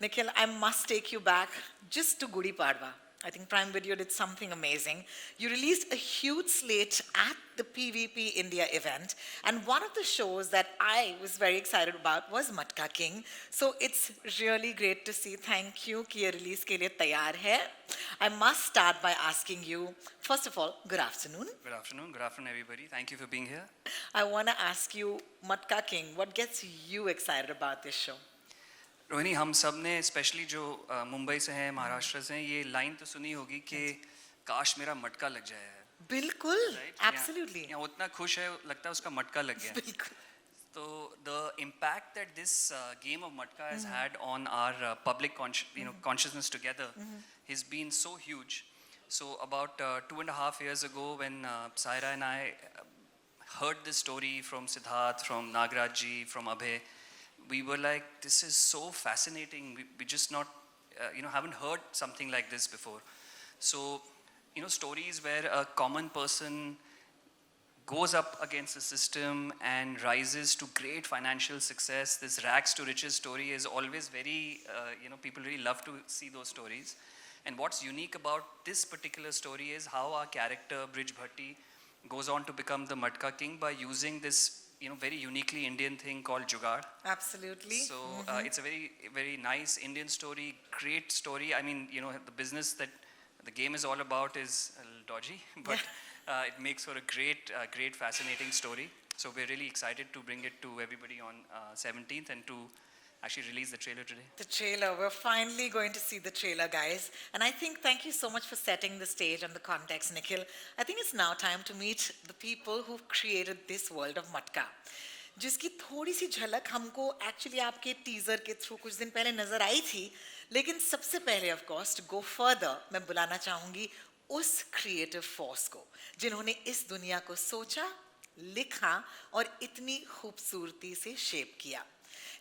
Nikhil, I must take you back just to Gudi Padwa. I think Prime Video did something amazing. You released a huge slate at the PVP India event, and one of the shows that I was very excited about was Matka King. So it's really great to see. Thank you कि ये release के लिए तैयार है. I must start by asking you, first of all, good afternoon. Good afternoon. Good afternoon, everybody. Thank you for being here. I want to ask you, Matka King, what gets you excited about this show? Rohini, हम सब ने specially जो मुंबई से हैं, महाराष्ट्र से हैं, ये line तो सुनी होगी कि काश मेरा मटका लग जाए है. बिल्कुल, Right? absolutely. यहाँ उतना खुश है, लगता है उसका मटका लग गया. बिल्कुल. So the impact that this game of matka has had on our public consciousness together has been so huge. So about 2.5 years ago, when Saira and I heard this story from Siddharth, from Nagraj-ji, from Abhay, we were like, this is so fascinating. We just not, haven't heard something like this before. So, stories where a common person goes up against the system and rises to great financial success. This rags to riches story is always very, people really love to see those stories. And what's unique about this particular story is how our character, Brij Bhatti, goes on to become the Matka King by using this, very uniquely Indian thing called Jugaad. Absolutely. So it's a very, very nice Indian story, great story. I mean, the business that the game is all about is a little dodgy, but it makes for a great, fascinating story. So we're really excited to bring it to everybody on 17th and to actually release the trailer today. The trailer, we're finally going to see the trailer, guys. And I think, thank you so much for setting the stage and the context, Nikhil. I think it's now time to meet the people who've created this world of Matka. जिसकी थोड़ी सी झलक हमको actually आपके teaser के through कुछ दिन पहले नजर आई थी, लेकिन सबसे पहले ऑफ कोर्स गो फर्दर मैं बुलाना चाहूंगी उस क्रिएटिव फोर्स को जिन्होंने इस दुनिया को सोचा, लिखा और इतनी खूबसूरती से शेप किया,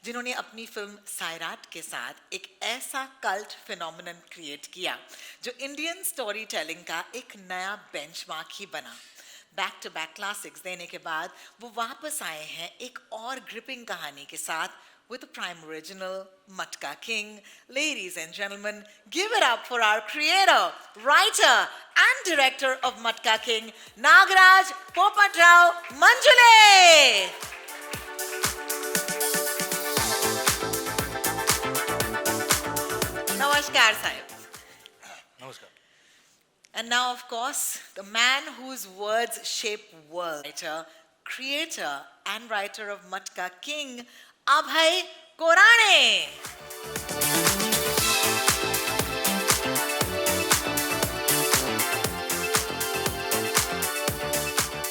जिन्होंने अपनी फिल्म सायराट के साथ एक ऐसा कल्ट फिनोमेनन क्रिएट किया जो इंडियन स्टोरी टेलिंग का एक नया बेंचमार्क ही बना. बैक टू बैक क्लासिक्स देने के बाद वो वापस आए हैं एक और ग्रिपिंग कहानी के साथ with a prime original, Matka King. Ladies and gentlemen, give it up for our creator, writer and director of Matka King, Nagraj Popatrao Manjule. Namaskar, Sahib. Namaskar. And now, of course, the man whose words shape world, writer, creator and writer of Matka King, Abhay Korane.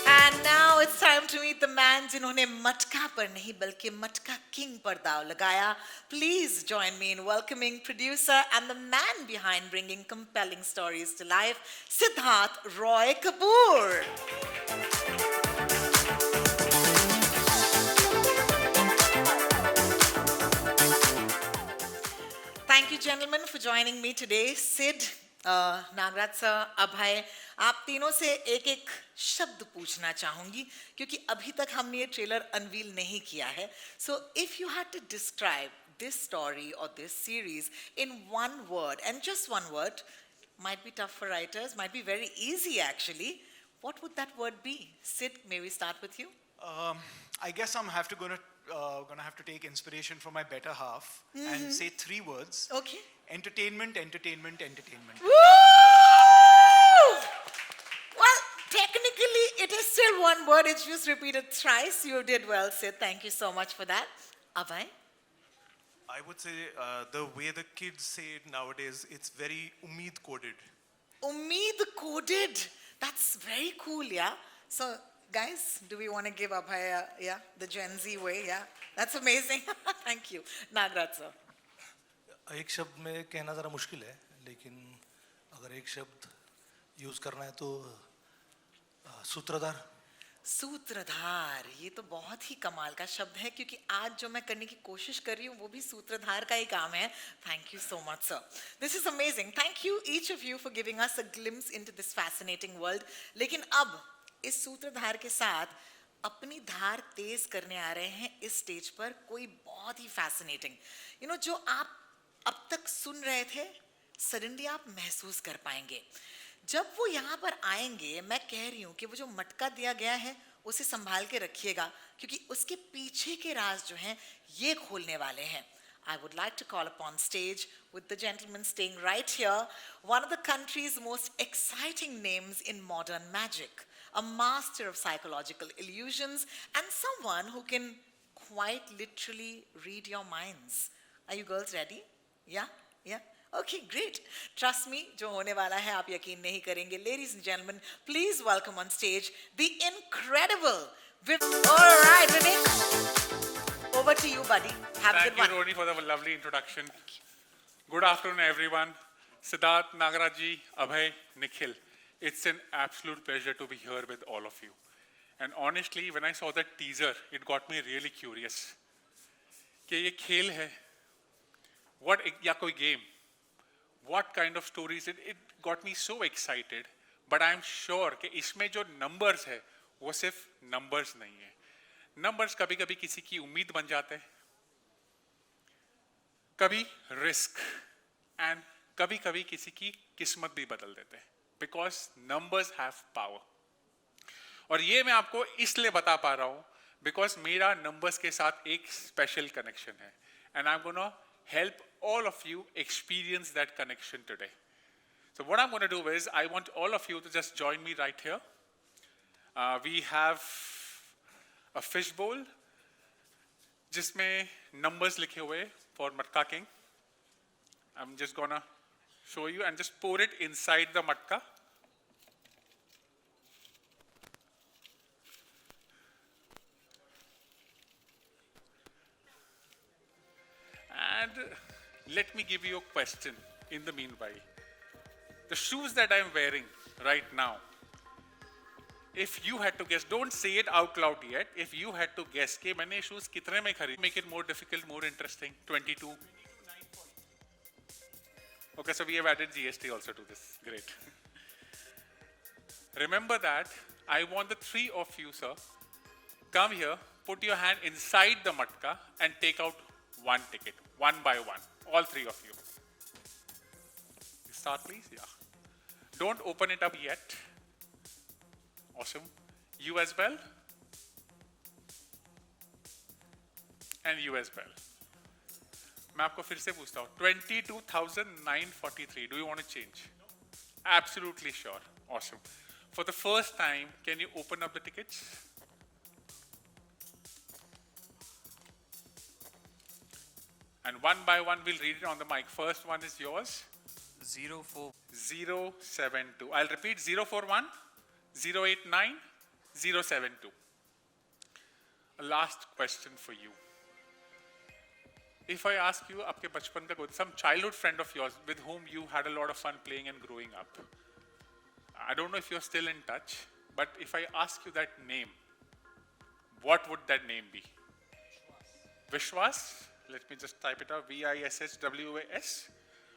And now it's time to meet the man जिन्होंने मटका पर नहीं बल्कि मटका king पर दाव लगाया. Please join me in welcoming producer and the man behind bringing compelling stories to life, Siddharth Roy Kapoor. Thank you, gentlemen, for joining me today. Sid, Nagraj sir, Abhay, आप तीनों से एक शब्द पूछना चाहूंगी क्योंकि अभी तक हमने ये ट्रेलर अनवील नहीं किया है. So, if you had to describe this story or this series in one word, and just one word, might be tough for writers, might be very easy actually. What would that word be? Sid, may we start with you? I guess I'm gonna have to take inspiration from my better half and say 3 words. Okay. Entertainment, entertainment, entertainment. Woo! Well, technically, it is still one word. It's just repeated thrice. You did well, Sid. Thank you so much for that. Abhay? I would say the way the kids say it nowadays, it's very ummeed coded. Ummeed coded. That's very cool, yeah? So, guys, do we want to give Abhay, the Gen Z way, yeah? That's amazing. Thank you. Nagraj sir. एक शब्द में कहना ज़रा मुश्किल है, लेकिन अगर एक शब्द यूज़ करना है तो सूत्रधार. सूत्रधार, ये तो बहुत ही कमाल का शब्द है क्योंकि आज जो मैं करने की कोशिश कर रही हूँ वो भी सूत्रधार का ही काम है. Thank you so much, sir. This is amazing. Thank you each of you for giving us a glimpse into this fascinating world. लेकिन अब इस सूत्रधार के साथ अपनी धार तेज करने आ रहे हैं इस स्टेज पर कोई बहुत ही fascinating. जो आप अब तक सुन रहे थे, सडनली आप महसूस कर पाएंगे। जब वो यहाँ पर आएंगे, मैं कह रही हूँ कि वो जो मटका दिया गया है उसे संभाल के रखिएगा, क्योंकि उसके पीछे के राज जो हैं ये खोलने वाले हैं। I would like to call upon stage, with the gentleman staying right here, one of the country's most exciting names in modern magic, a master of psychological illusions and someone who can quite literally read your minds. Are you girls ready? Yeah? Yeah? Okay, great. Trust me, जो होने वाला है आप यकीन नहीं करेंगे. Ladies and gentlemen, please welcome on stage the incredible All right, Vivek. Over to you, buddy. Have a Thank good you, one. Roni, for the lovely introduction. Good afternoon, everyone. Siddharth, Nagaraji, Abhay, Nikhil. It's an absolute pleasure to be here with all of you. And honestly, when I saw that teaser, it got me really curious. कि ये खेल है, what या कोई game, what kind of stories it got me so excited. But I'm sure कि इसमें जो numbers है, वो सिर्फ numbers नहीं है. Numbers कभी-कभी किसी की उम्मीद बन जाते हैं, कभी रिस्क एंड कभी-कभी किसी की किस्मत भी बदल देते हैं, बिकॉज नंबर्स हैव पावर. और ये मैं आपको इसलिए बता पा रहा हूँ बिकॉज मेरा नंबर्स के साथ एक स्पेशल कनेक्शन है, and I am gonna help all of you experience that connection today. So what I'm going to do is I want all of you to just join me right here. We have a fish bowl जिसमें numbers लिखे हुए for Matka King. I'm just gonna show you and just pour it inside the matka. And let me give you a question in the meanwhile. The shoes that I'm wearing right now, if you had to guess, don't say it out loud yet, if you had to guess कि मैंने shoes कितने में खरीदे, make it more difficult, more interesting, 22. Okay, so we have added GST also to this, great. Remember that, I want the three of you, sir, come here, put your hand inside the matka and take out one ticket, one by one, all three of you. Start please, yeah. Don't open it up yet. Awesome. You as well? And you as well. मैं आपको फिर से पूछता हूँ 22,943. Do you want to change? No. Absolutely sure. Awesome. For the first time, can you open up the tickets? And one by one, we'll read it on the mic. First one is yours. 072. I'll repeat 041, 089, 072. A last question for you. If I ask you, आपके बचपन का कोई some childhood friend of yours with whom you had a lot of fun playing and growing up, I don't know if you're still in touch, but if I ask you that name, what would that name be? Vishwas? Let me just type it out. Vishwas.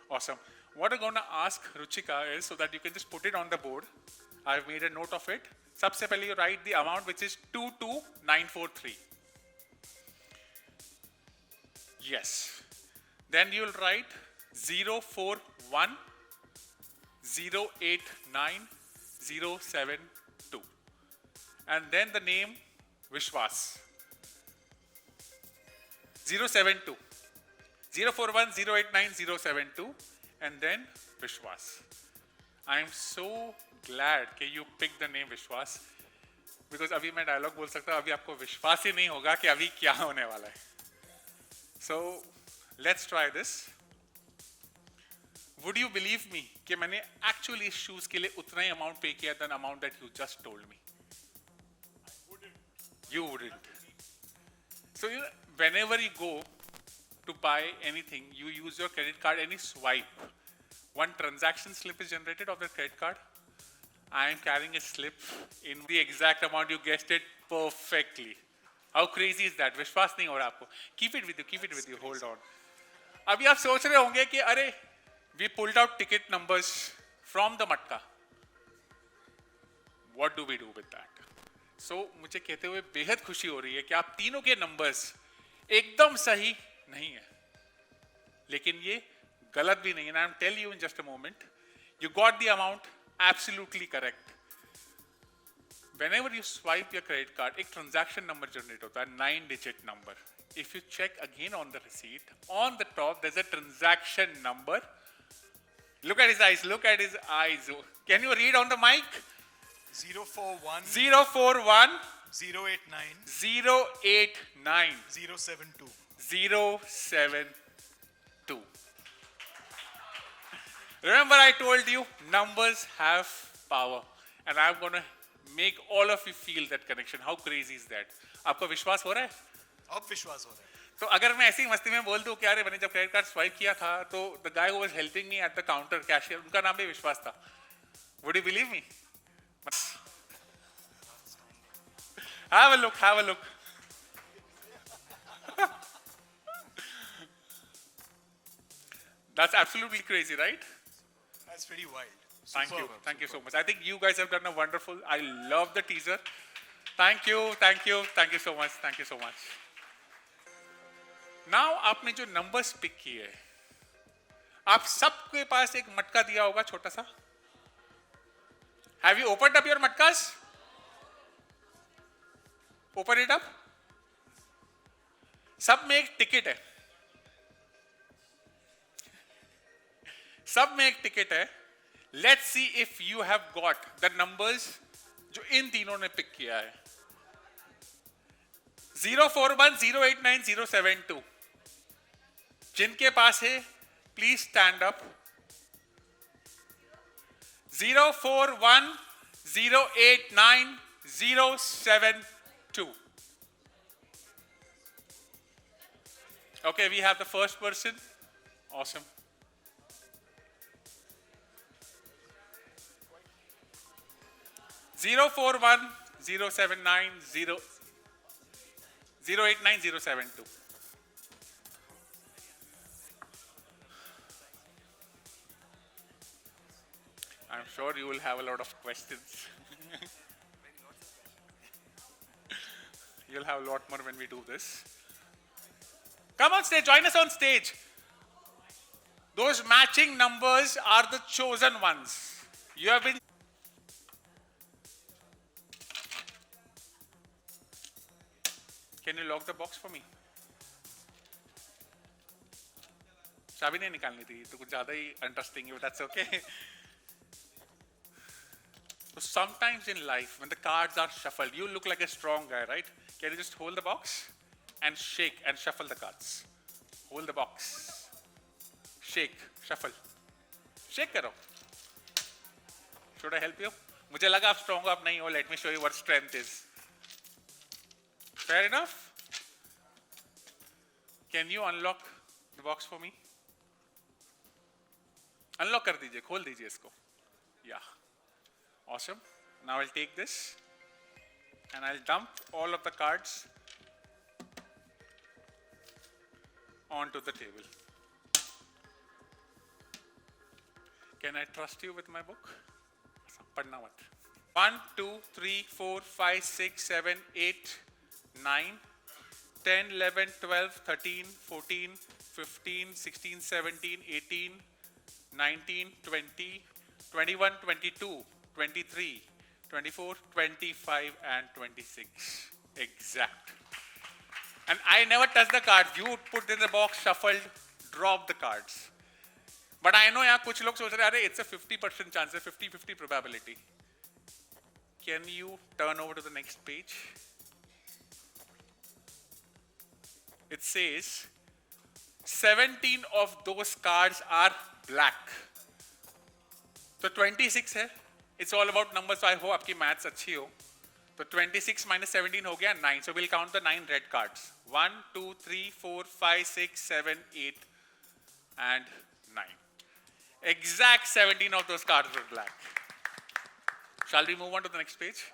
Awesome. What I'm going to ask Ruchika is so that you can just put it on the board. I've made a note of it. सबसे पहले you write the amount which is 22,943. Yes. Then you'll write 041 089 072. And then the name Vishwas. 072. 041 089 072. And then Vishwas. I am so glad that you picked the name Vishwas. Because अभी मैं dialogue बोल सकता हूँ, अभी आपको विश्वास ही नहीं होगा कि अभी क्या होने वाला है. So, let's try this. Would you believe me कि मैंने actually shoes के लिए उतना ही amount pay किया than amount that you just told me? I wouldn't. You wouldn't. So, you know, whenever you go to buy anything, you use your credit card, any swipe. One transaction slip is generated of the credit card. I am carrying a slip in the exact amount, you guessed it perfectly. How crazy is that? विश्वास नहीं हो रहा आपको? Keep it with you, hold on. अभी आप सोच रहे होंगे कि अरे, we pulled out ticket numbers from the matka. What do we do with that? So, मुझे कहते हुए बेहद खुशी हो रही है कि आप तीनों के numbers एकदम सही नहीं है, लेकिन ये गलत भी नहीं है, and I'll tell you in just a moment. You got the amount absolutely correct. Whenever you swipe your credit card, एक transaction number generate होता है, 9-digit number. If you check again on the receipt, on the top there's a transaction number. Look at his eyes. Look at his eyes. Can you read on the mic? 041 041 089 089 072. 072. Remember, I told you numbers have power, and I'm going to make all of you feel that connection. How crazy is that? आपको विश्वास हो रहा है? अब विश्वास हो रहा है. तो अगर मैं ऐसी मस्ती में बोल दूं कि अरे मैंने जब क्रेडिट कार्ड स्वाइप किया था तो the guy who was helping me at the counter cashier उनका नाम भी विश्वास था. Would you believe me? Have a look, have a look. That's absolutely crazy, right? That's pretty wild. Thank you. Superb, Thank you so superb. much. I think you guys have done a wonderful. I love the teaser. Thank you. Thank you. Thank you so much. Thank you so much. Now आपने जो numbers pick किए, आप सबके पास एक मटका दिया होगा छोटा सा. Have you opened up your matkas? Open it up. सब में एक टिकट है. सब में एक टिकट है. Let's see if you have got the numbers जो इन तीनों ने पिक किया है. 041 089 072. जिनके पास है please stand up. 041 089 072. Okay, we have the first person. Awesome. Zero 079 089 072. I'm sure you will have a lot of questions. You'll have a lot more when we do this. Come on stage, join us on stage. Those matching numbers are the chosen ones. You have been. Can you lock the box for me? चाबी नहीं निकालनी थी तो कुछ ज्यादा ही interesting है, but that's okay. So sometimes in life, when the cards are shuffled, you look like a strong guy, right? Can you just hold the box and shake and shuffle the cards? Hold the box, shake, shuffle, shake करो. Should I help you? मुझे लगा आप strong हो, आप नहीं हो. Let me show you what strength is. Fair enough? Can you unlock the box for me? Unlock कर दीजिए, खोल दीजिए इसको. Yeah. Awesome. Now I'll take this and I'll dump all of the cards onto the table. Can I trust you with my book? पढ़ना मत. 1, 2, 3, 4, 5, 6, 7, 8, 9, 10, 11, 12, 13, 14, 15, 16, 17, 18, 19, 20, 21, 22, 23, 24, 25, and 26. Exact. And I never touch the cards. You put in the box, shuffled, drop the cards. But I know यहाँ कुछ लोग सोच रहे हैं, अरे it's a 50% chance, a 50-50 probability. Can you turn over to the next page? It says 17 of those cards are black. तो 26 है. It's all about numbers, so I hope आपकी maths अच्छी हो. तो 26 minus 17 हो गया 9. So we'll count the 9 red cards. 1, 2, 3, 4, 5, 6, 7, 8, and 9. Exact 17 of those cards were black. Shall we move on to the next page?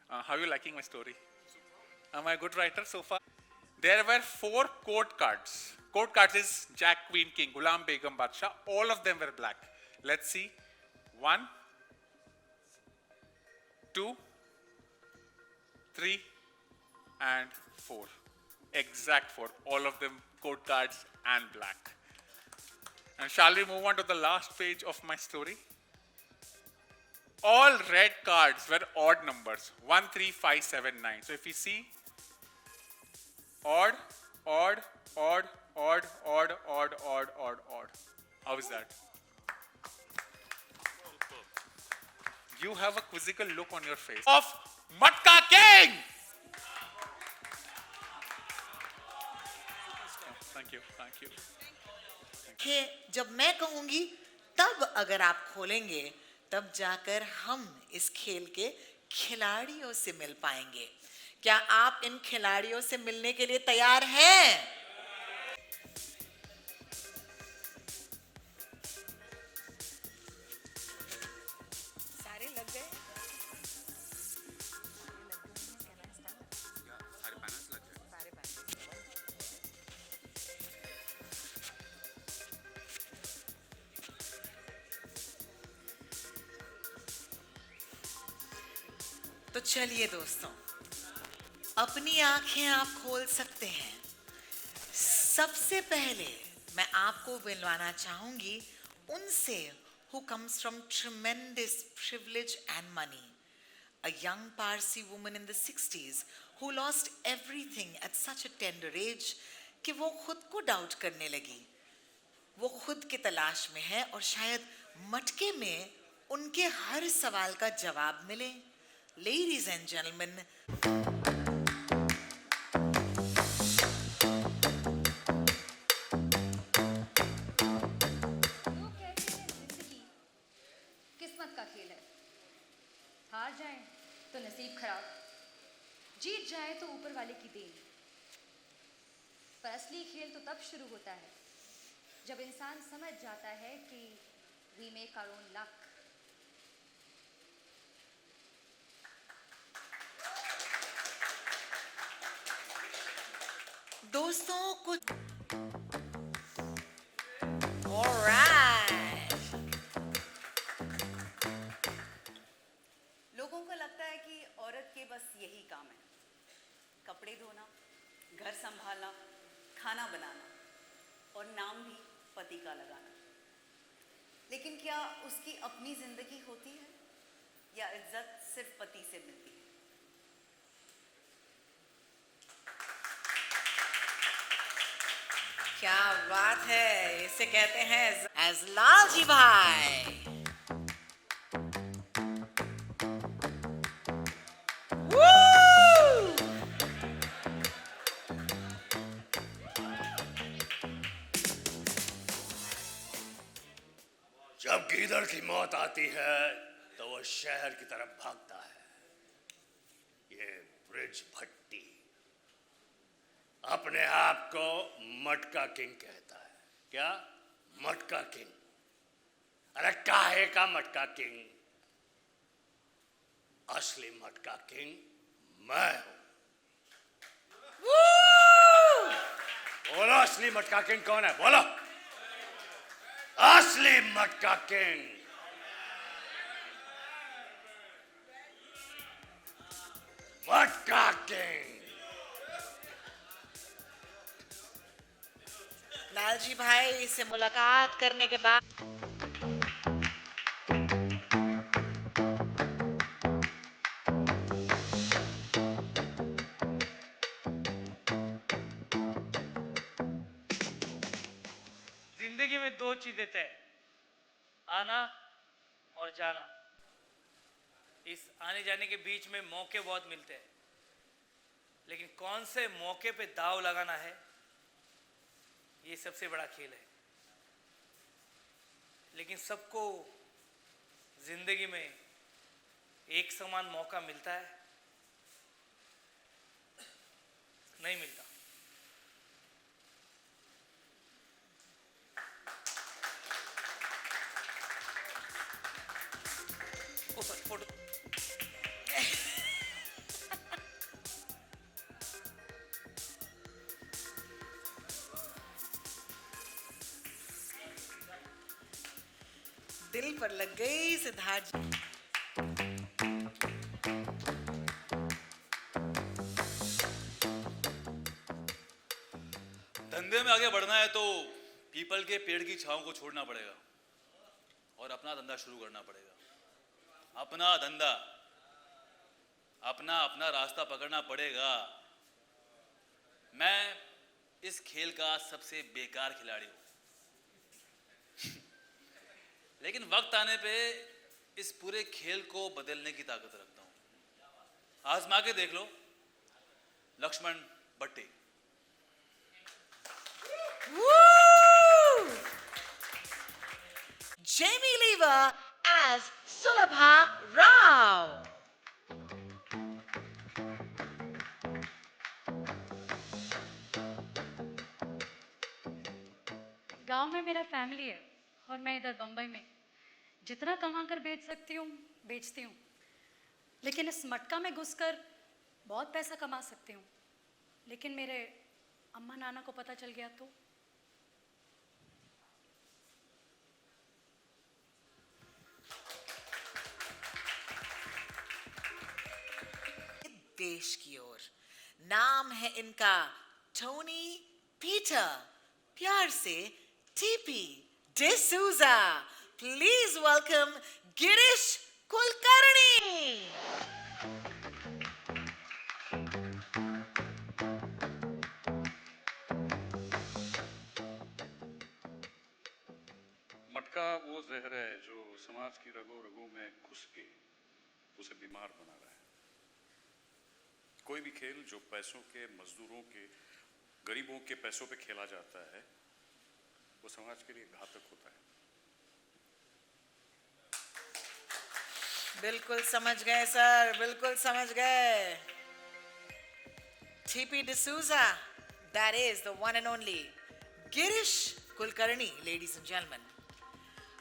How are you liking my story? Am I a good writer so far? There were 4 court cards. Court cards is Jack, Queen, King, Ghulam, Begum, Badshah. All of them were black. Let's see. 1, 2, 3, and 4. Exact 4. All of them court cards and black. And shall we move on to the last page of my story? All red cards were odd numbers 1, 3, 5, 7, 9. So if you see odd, odd, odd, odd, odd, odd, odd, odd, odd. How is that? You have a quizzical look on your face. Of Matka King! Thank you, thank you. कि जब मैं कहूंगी तब अगर आप खोलेंगे तब जाकर हम इस खेल के खिलाड़ियों से मिल पाएंगे। क्या आप इन खिलाड़ियों से मिलने के लिए तैयार हैं? सारे लग गए? सारे पैनल्स। तो चलिए दोस्तों, अपनी आंखें आप खोल सकते हैं। सबसे पहले मैं आपको मिलवाना चाहूंगी उनसे who comes from tremendous privilege and money. A young Parsi woman in the 60s who lost everything at such a tender age कि वो खुद को डाउट करने लगी। वो खुद की तलाश में है और शायद मटके में उनके हर सवाल का जवाब मिले। Ladies and gentlemen, लोग कहते हैं जिंदगी किस्मत का खेल है। हार जाए तो नसीब खराब, जीत जाए तो ऊपर वाले की देन। पर असली खेल तो तब शुरू होता है जब इंसान समझ जाता है कि we make our own luck. दोस्तों कुछ Alright. लोगों को लगता है कि औरत के बस यही काम है, कपड़े धोना, घर संभालना, खाना बनाना और नाम भी पति का लगाना। लेकिन क्या उसकी अपनी जिंदगी होती है या इज्जत सिर्फ पति से मिलती है? क्या बात है, इसे कहते हैं एज लालजी भाई। Woo! जब गीदड़ की मौत आती है तो वो शहर की तरफ भागता है। ये ब्रिज भट्टी अपने आप को मटका किंग कहता है। क्या? मटका किंग। अरे काहे का मटका किंग? असली मटका किंग मैं हूं। बोलो असली मटका किंग कौन है? बोलो असली मटका किंग। मटका किंग। लालजी भाई से मुलाकात करने के बाद जिंदगी में दो चीजें तय, आना और जाना। इस आने जाने के बीच में मौके बहुत मिलते हैं, लेकिन कौन से मौके पे दाव लगाना है, ये सबसे बड़ा खेल है। लेकिन सबको जिंदगी में एक समान मौका मिलता है? नहीं मिलता। फोटो दिल पर लग गई सिद्धार्थ जी। धंधे में आगे बढ़ना है तो पीपल के पेड़ की छांव को छोड़ना पड़ेगा और अपना धंधा शुरू करना पड़ेगा। अपना धंधा, अपना अपना रास्ता पकड़ना पड़ेगा। मैं इस खेल का सबसे बेकार खिलाड़ी हूं लेकिन वक्त आने पे इस पूरे खेल को बदलने की ताकत रखता हूं। आजमा के देख लो, लक्ष्मण भट्टी। Woo! Jamie Lever as Sulabha Rao. गांव में मेरा फैमिली है और मैं इधर बम्बई में जितना कमा कर बेच सकती हूँ बेचती हूँ, लेकिन इस मटका में घुसकर बहुत पैसा कमा सकती हूँ। लेकिन मेरे अम्मा नाना को पता चल गया तो देश की ओर नाम है इनका टोनी पीटर, प्यार से TP D'Souza. Please welcome Girish Kulkarni. मटका वो जहर है जो समाज की रगों रगों में घुस के उसे बीमार बना रहा है। कोई भी खेल जो पैसों के, मजदूरों के, गरीबों के पैसों पे खेला जाता है वो समाज के लिए घातक होता है। बिल्कुल समझ गए सर, बिल्कुल समझ गए। TP D'Souza, that is the one and only Girish Kulkarni, ladies and gentlemen.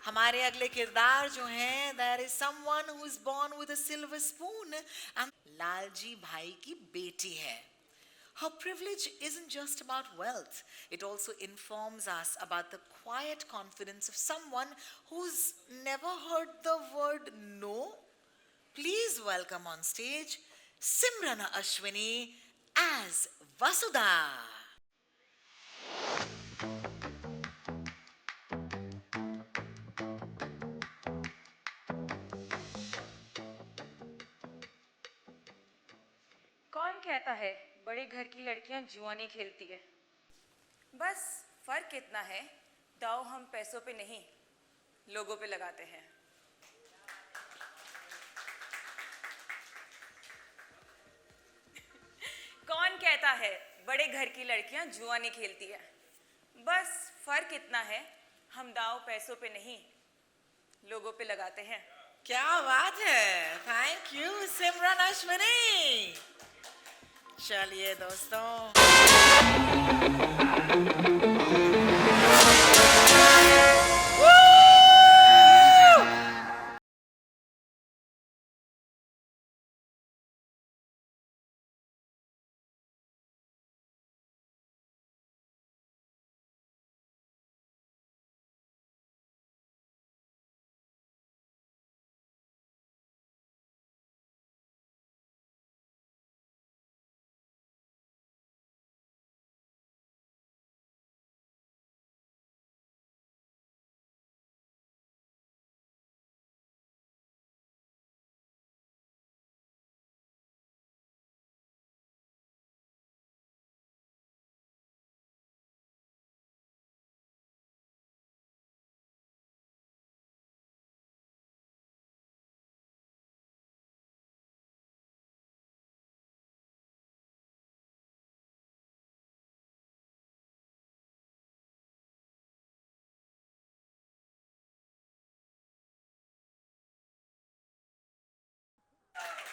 हमारे अगले किरदार जो हैं, that is someone who is born with a silver spoon and Lalji भाई की बेटी है। Her privilege isn't just about wealth. It also informs us about the quiet confidence of someone who's never heard the word no. Please welcome on stage Simrana Ashwini as Vasudha. कौन कहता है बड़े घर की लड़कियां जुआ नहीं खेलती है? बस फर्क इतना है, दाव हम पैसों पे नहीं, लोगों पे लगाते हैं। कौन कहता है बड़े घर की लड़कियां जुआ नहीं खेलती है? बस फर्क इतना है, हम दाव पैसों पे नहीं, लोगों पे लगाते हैं। क्या बात है, थैंक यू सिमरन अश्विनी। चलिए दोस्तों,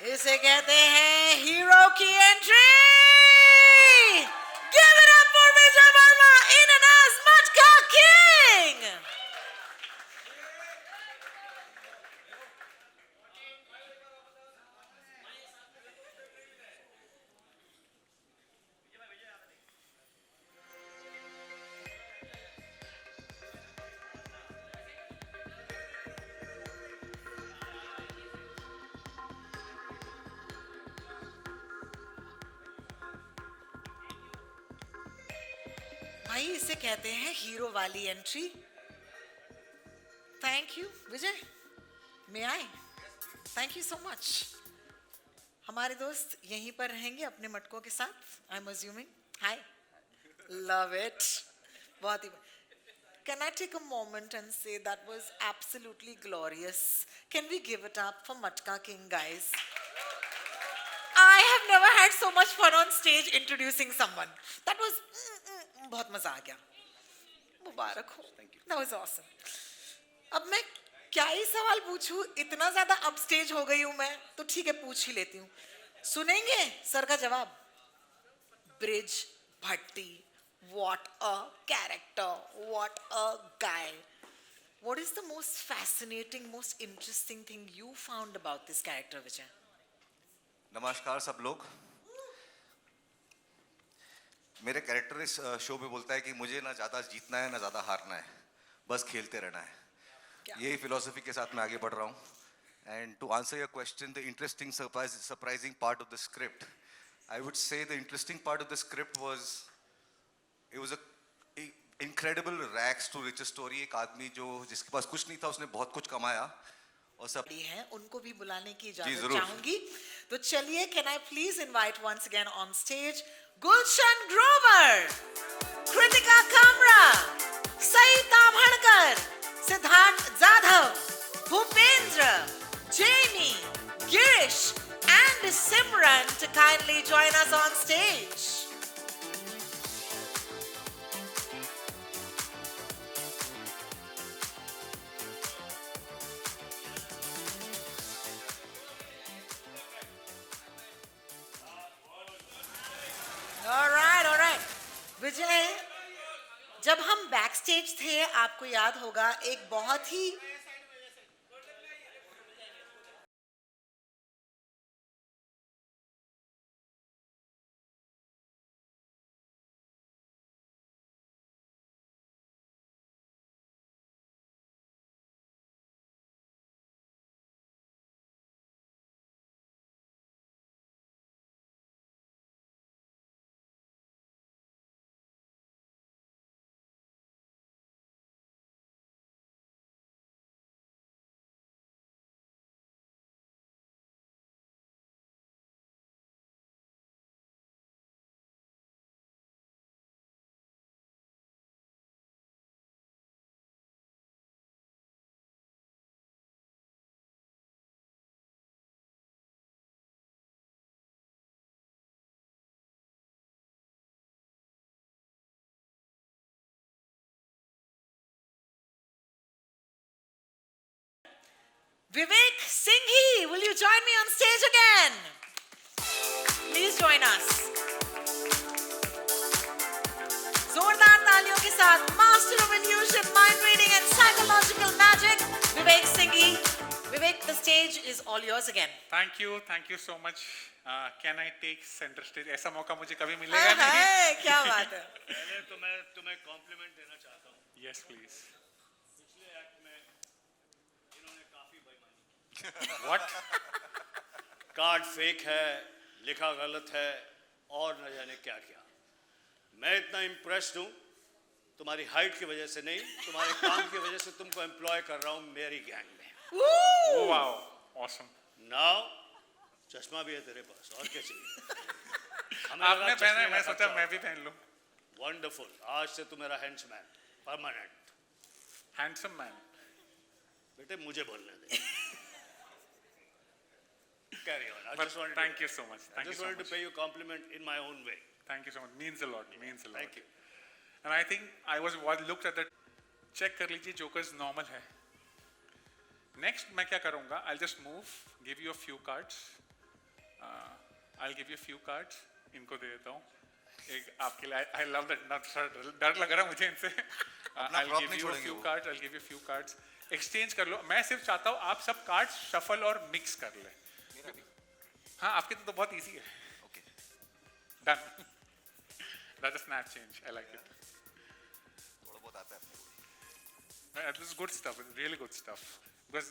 इसे कहते हैं हीरो की entry. Give it up for Vijay Verma in and as Matka King. भाई इसे कहते हैं हीरो वाली entry. Thank you Vijay. May I? Thank you so much. हमारे दोस्त यहीं पर रहेंगे अपने मटकों के साथ. I am assuming. Hi. Love it. बहुत ही. Can I take a moment and say that was absolutely glorious? Can we give it up for Matka King, guys? I have never had so much fun on stage introducing someone. That was बहुत मजा आ गया. मुबारक हो. That was awesome. अब मैं क्या ही सवाल पूछूं? इतना ज्यादा अप स्टेज हो गई हूं मैं, तो ठीक है पूछ ही लेती हूं. सुनेंगे सर का जवाब? Bridge Bhatti. What a character, what a guy. What is the most fascinating, most interesting thing you found about this character, Vijay? नमस्कार सब लोग. मेरे कैरेक्टर इस शो में बोलता है कि मुझे ना ज़्यादा जीतना है ना ज़्यादा हारना है, बस खेलते रहना है. यही फिलॉसफी के साथ मैं आगे बढ़ रहा हूँ. And to answer your question, the interesting, surprising part of the script, I would say the interesting part of the script was, it was a incredible rags to riches story. एक आदमी जो जिसके पास कुछ नहीं था उसने बहुत कुछ कमाया और सब हैं उनको भी बुलाने की जी, इजाजत जरूर. चाहूंगी. तो चलिए, can I please invite once again on stage Gulshan Grover, Kritika Kamra, Saita Bhankar, Siddharth Jadhav, Bhupendra, Jamie, Girish and Simran to kindly join us on stage. All right. विजय, जब हम बैक स्टेज थे आपको याद होगा एक बहुत ही Vivek Singhi, will you join me on stage again? Please join us. जोरदार तालियों के साथ Master of Illusion, Mind Reading and Psychological Magic, Vivek Singhi. Vivek, the stage is all yours again. Thank you so much. Can I take center stage? ऐसा मौका मुझे कभी मिलेगा नहीं. हाय, क्या बात है. पहले तो मैं तुम्हें कॉम्प्लीमेंट देना चाहता हूँ. Yes, please. पिछले एक्ट में इन्होंने काफी बेईमानी. What? कार्ड फेक है, लिखा गलत है और न जाने क्या क्या. मैं इतना इम्प्रेस्ड हूँ तुम्हारी हाइट की वजह से नहीं, तुम्हारे काम की वजह से तुमको एम्प्लॉय कर रहा हूँ मेरी गैंग में. Oh, wow. Awesome. नाउ चश्मा भी है तेरे पास, और क्या चाहिए? आपने पहना है, मैं सोचा मैं भी पहन लूं. वंडरफुल. आज से तू मेरा हैंड्समैन, परमानेंट. Handsome man. बेटे मुझे बोलने दे. Carry on. But thank you so much. I Thank you just so wanted to much. pay you compliment in my own way. Thank you so much. Means a lot. Means a lot. Thank you. And I think I was looked at that. Check कर लीजिए Joker's normal है. Next मैं क्या करूँगा? I'll just move, give you a few cards. I'll give you a few cards. इनको दे देता हूँ. एक आपके लिए. I love that. डर लग रहा है मुझे इनसे. I'll give you a few cards. I'll give you a few cards. Exchange कर लो. मैं सिर्फ चाहता हूँ आप सब cards shuffle और mix कर लें. हाँ आपके तो बहुत easy है. Okay. Done. That's a snap change. I like it. थोड़ा बहुत आता है. This is good stuff. It's really good stuff. Because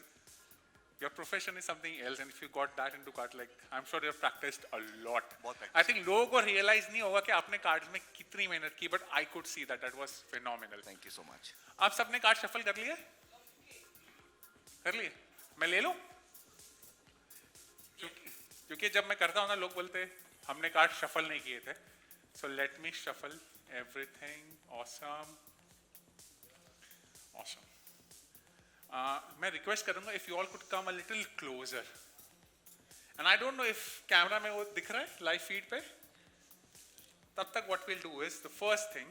your profession is something else, and if you got that into card, like I'm sure you've practiced a lot. बहुत practice I think लोगों को realize नहीं होगा कि आपने cards में कितनी मेहनत की, but I could see that that was phenomenal. Thank you so much. आप सबने कार्ड शफल कर लिए? कर लिए? मैं ले लूं? क्योंकि जब मैं करता हूं ना, लोग बोलते हैं हमने कार्ड शफल नहीं किए थे. So let me shuffle everything. Awesome. Awesome. मैं रिक्वेस्ट करूंगा if you all could come a little closer. And I don't know if camera में वो दिख रहा है लाइव फीड पे. तब तक what we'll do is the first thing,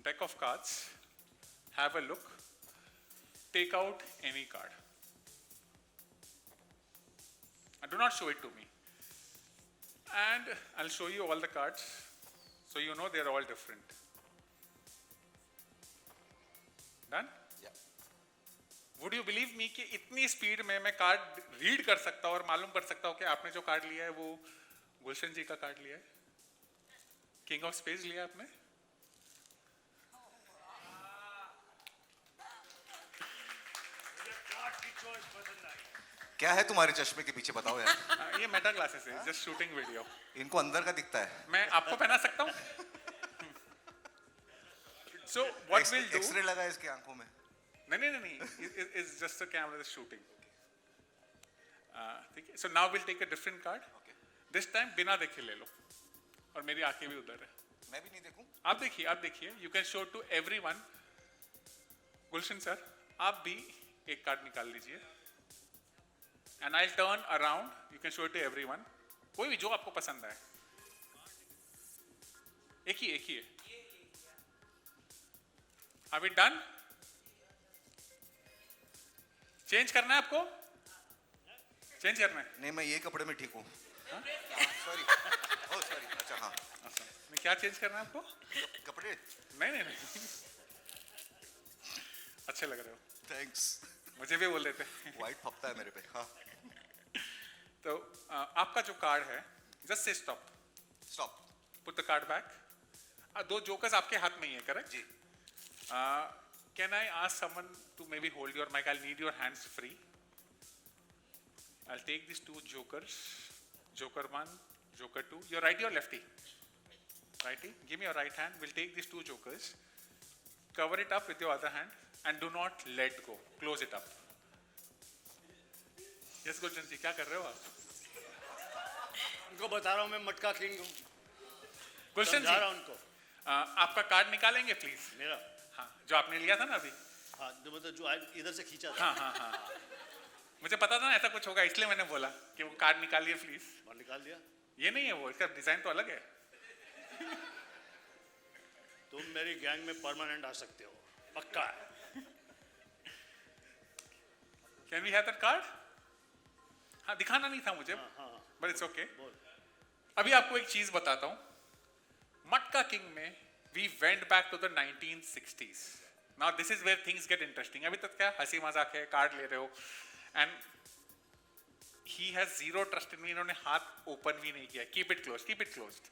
deck of cards, have a look, take out any card. And do not show it to me. And I'll show you all the cards so you know they're all different. Done? Yeah. Would you believe me कि इतनी speed में मैं card read कर सकता हूँ और मालूम कर सकता हूँ कि आपने जो कार्ड लिया है वो गुलशन जी का कार्ड लिया है? किंग ऑफ स्पेस लिया आपने? क्या है तुम्हारे चश्मे के पीछे बताओ यार. ये मेटा ग्लासेस है, जस्ट शूटिंग वीडियो. इनको अंदर का दिखता है. मैं आपको पहना सकता हूँ? So what we'll do? X ray लगा है इसकी आंखों में. नहीं. It's just a camera that's shooting. ठीक है. So now we'll take a different card. Okay. This time बिना देखे ले लो. और मेरी आंखें भी उधर है. मैं भी नहीं देखूं. आप देखिए. You can show to everyone. Gulshan sir, आप भी एक कार्ड निकाल लीजिए. And I'll turn around. You can show it to everyone. कोई भी जो आपको पसंद आए. एक ही है. Are we done? चेंज करना है आपको? चेंज करना है? नहीं, मैं ये कपड़े में ठीक हूँ. सॉरी. Oh sorry. अच्छा हाँ. मैं क्या चेंज करना है आपको? कपड़े. नहीं. अच्छे लग रहे हो. थैंक्स. मुझे भी बोल देते. वाइट फपता है मेरे पे. हाँ. तो आपका जो कार्ड है, जस्ट से stop. Put the card back. दो जोकर्स आपके हाथ में ही है, करेक्ट? जी. Can I ask someone to maybe hold your mic? I'll need your hands free. I'll take these two jokers. Joker 1, Joker 2. You're righty or lefty? Righty. Give me your right hand. We'll take these two jokers. Cover it up with your other hand and do not let go. Close it up. Yes, Gulshan ji, क्या कर रहे हो आप? उनको बता रहा हूँ मैं मटका किंग हूँ. गुलशन जी, समझा रहा हूँ उनको. आपका कार्ड निकालेंगे प्लीज. मेरा. हाँ, जो आपने लिया था ना अभी. हाँ, जो मतलब जो इधर से खींचा था. हाँ. मुझे पता था ना ऐसा कुछ होगा, इसलिए मैंने बोला कि वो कार्ड निकालिए प्लीज. और निकाल दिया. ये नहीं है वो, इसका डिजाइन तो अलग है. तुम मेरी गैंग में परमानेंट आ सकते हो, पक्का है. Can we have that card? हाँ, दिखाना नहीं था मुझे, but it's okay. अभी आपको एक चीज बताता हूँ. मटका किंग में we went back to the 1960s. Now this is where things get interesting. अभी तक क्या हंसी मजाक है, कार्ड ले रहे हो, and he has zero trust in me. इन्होंने हाथ open भी नहीं किया. Keep it closed.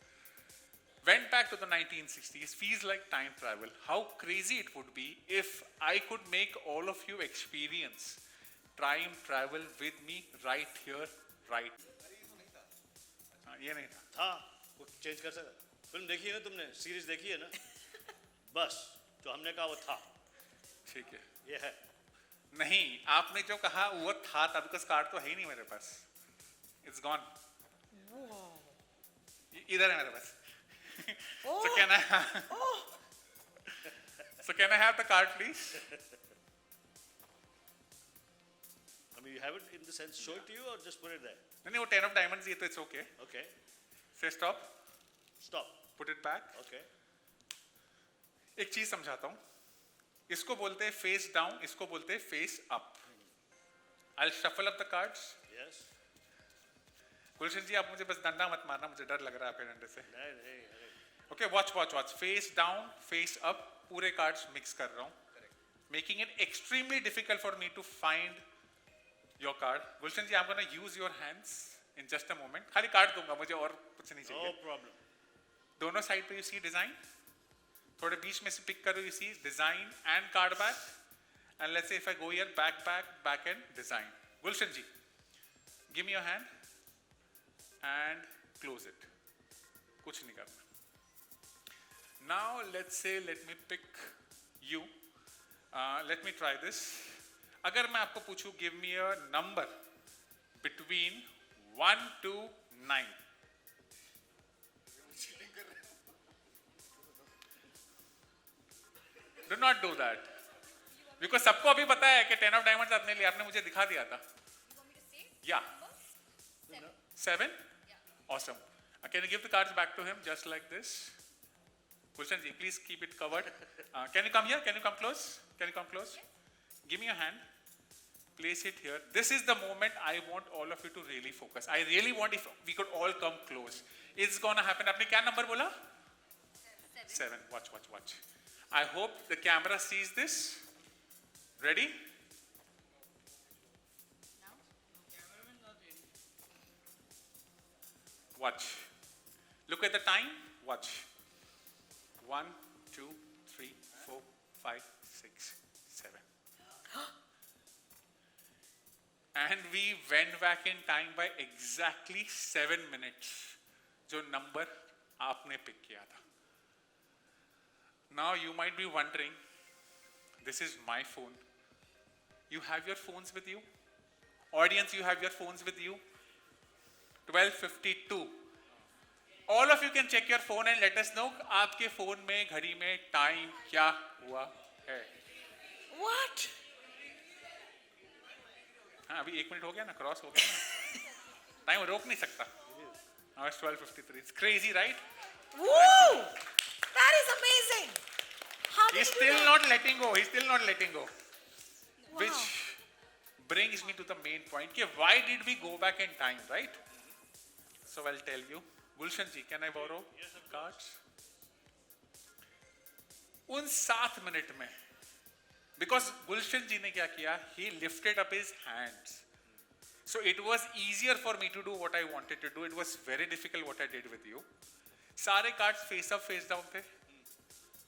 Went back to the 1960s. Feels like time travel. How crazy it would be if I could make all of you experience time travel with me right here, right. ये नहीं था. वो change कर सकता. Film देखी है ना तुमने, सीरीज देखी है ना? बस जो हमने कहा वो था. ठीक है. ये है. नहीं, आपने जो कहा वो था तब का कार्ड तो है ही नहीं मेरे पास. It's gone. इधर है मेरे पास. So can I have the card please? I mean, you have it in the sense, show it to you or just put it there? नहीं, वो 10 of diamonds ये तो it's okay. Okay. Say stop. Stop. Put it back. Okay. एक चीज समझाता हूँ. इसको बोलते हैं face down, इसको बोलते हैं face up. I'll shuffle up the cards. Yes. गुलशन जी, आप मुझे बस डंडा मत मारना, मुझे डर लग रहा है आपके डंडे से. नहीं. Okay, watch. Face down, face up. पूरे cards mix कर रहा हूँ. Making it extremely difficult for me to find your card. Gulshan ji, I'm going to use your hands in just a moment. खाली कार्ड दूंगा, मुझे और कुछ नहीं चाहिए. No problem. दोनों साइड पे you see design. थोड़े बीच में से पिक करो, you see design and card back. And let's say if I go here, back end, design. Gulshan ji, give me your hand and close it. Kuch nahi karna. Now let's say, let me pick you. Let me try this. अगर मैं आपको पूछूं, give me a number between 1 to 9. Do not do that. Because सबको अभी पता है कि 10 of diamonds आपने लिया, आपने मुझे दिखा दिया था. Yeah. 7? Awesome. Can you give the cards back to him just like this? Gulshan ji, please keep it covered. Can you come here? Can you come close? Can you come close? Give me your hand. Place it here. This is the moment I want all of you to really focus. I really want if we could all come close. It's gonna happen. आपने क्या number बोला? 7. Watch. I hope the camera sees this. Ready? Watch. Look at the time. Watch. 1, 2, 3, 4, 5, 6, 7. And we went back in time by exactly 7 minutes. जो number आपने pick किया था. Now you might be wondering, this is my phone. You have your phones with you? Audience, you have your phones with you? 12:52. All of you can check your phone and let us know आपके phone में घड़ी में time क्या हुआ है. What? हाँ, अभी 1 minute हो गया ना, क्रॉस हो गया ना. टाइम रोक नहीं सकता. Now it's 12:53. It's crazy, right? Woo! That is amazing. How did He's you do still that? not letting go. He's still not letting go. Wow. Which brings me to the main point. कि why did we go back in time, right? So I'll tell you. Gulshan ji, can I borrow cards? उन 7 minute में, because Gulshan ji ने क्या किया? He lifted up his hands. So it was easier for me to do what I wanted to do. It was very difficult what I did with you. सारे cards face up, face down थे.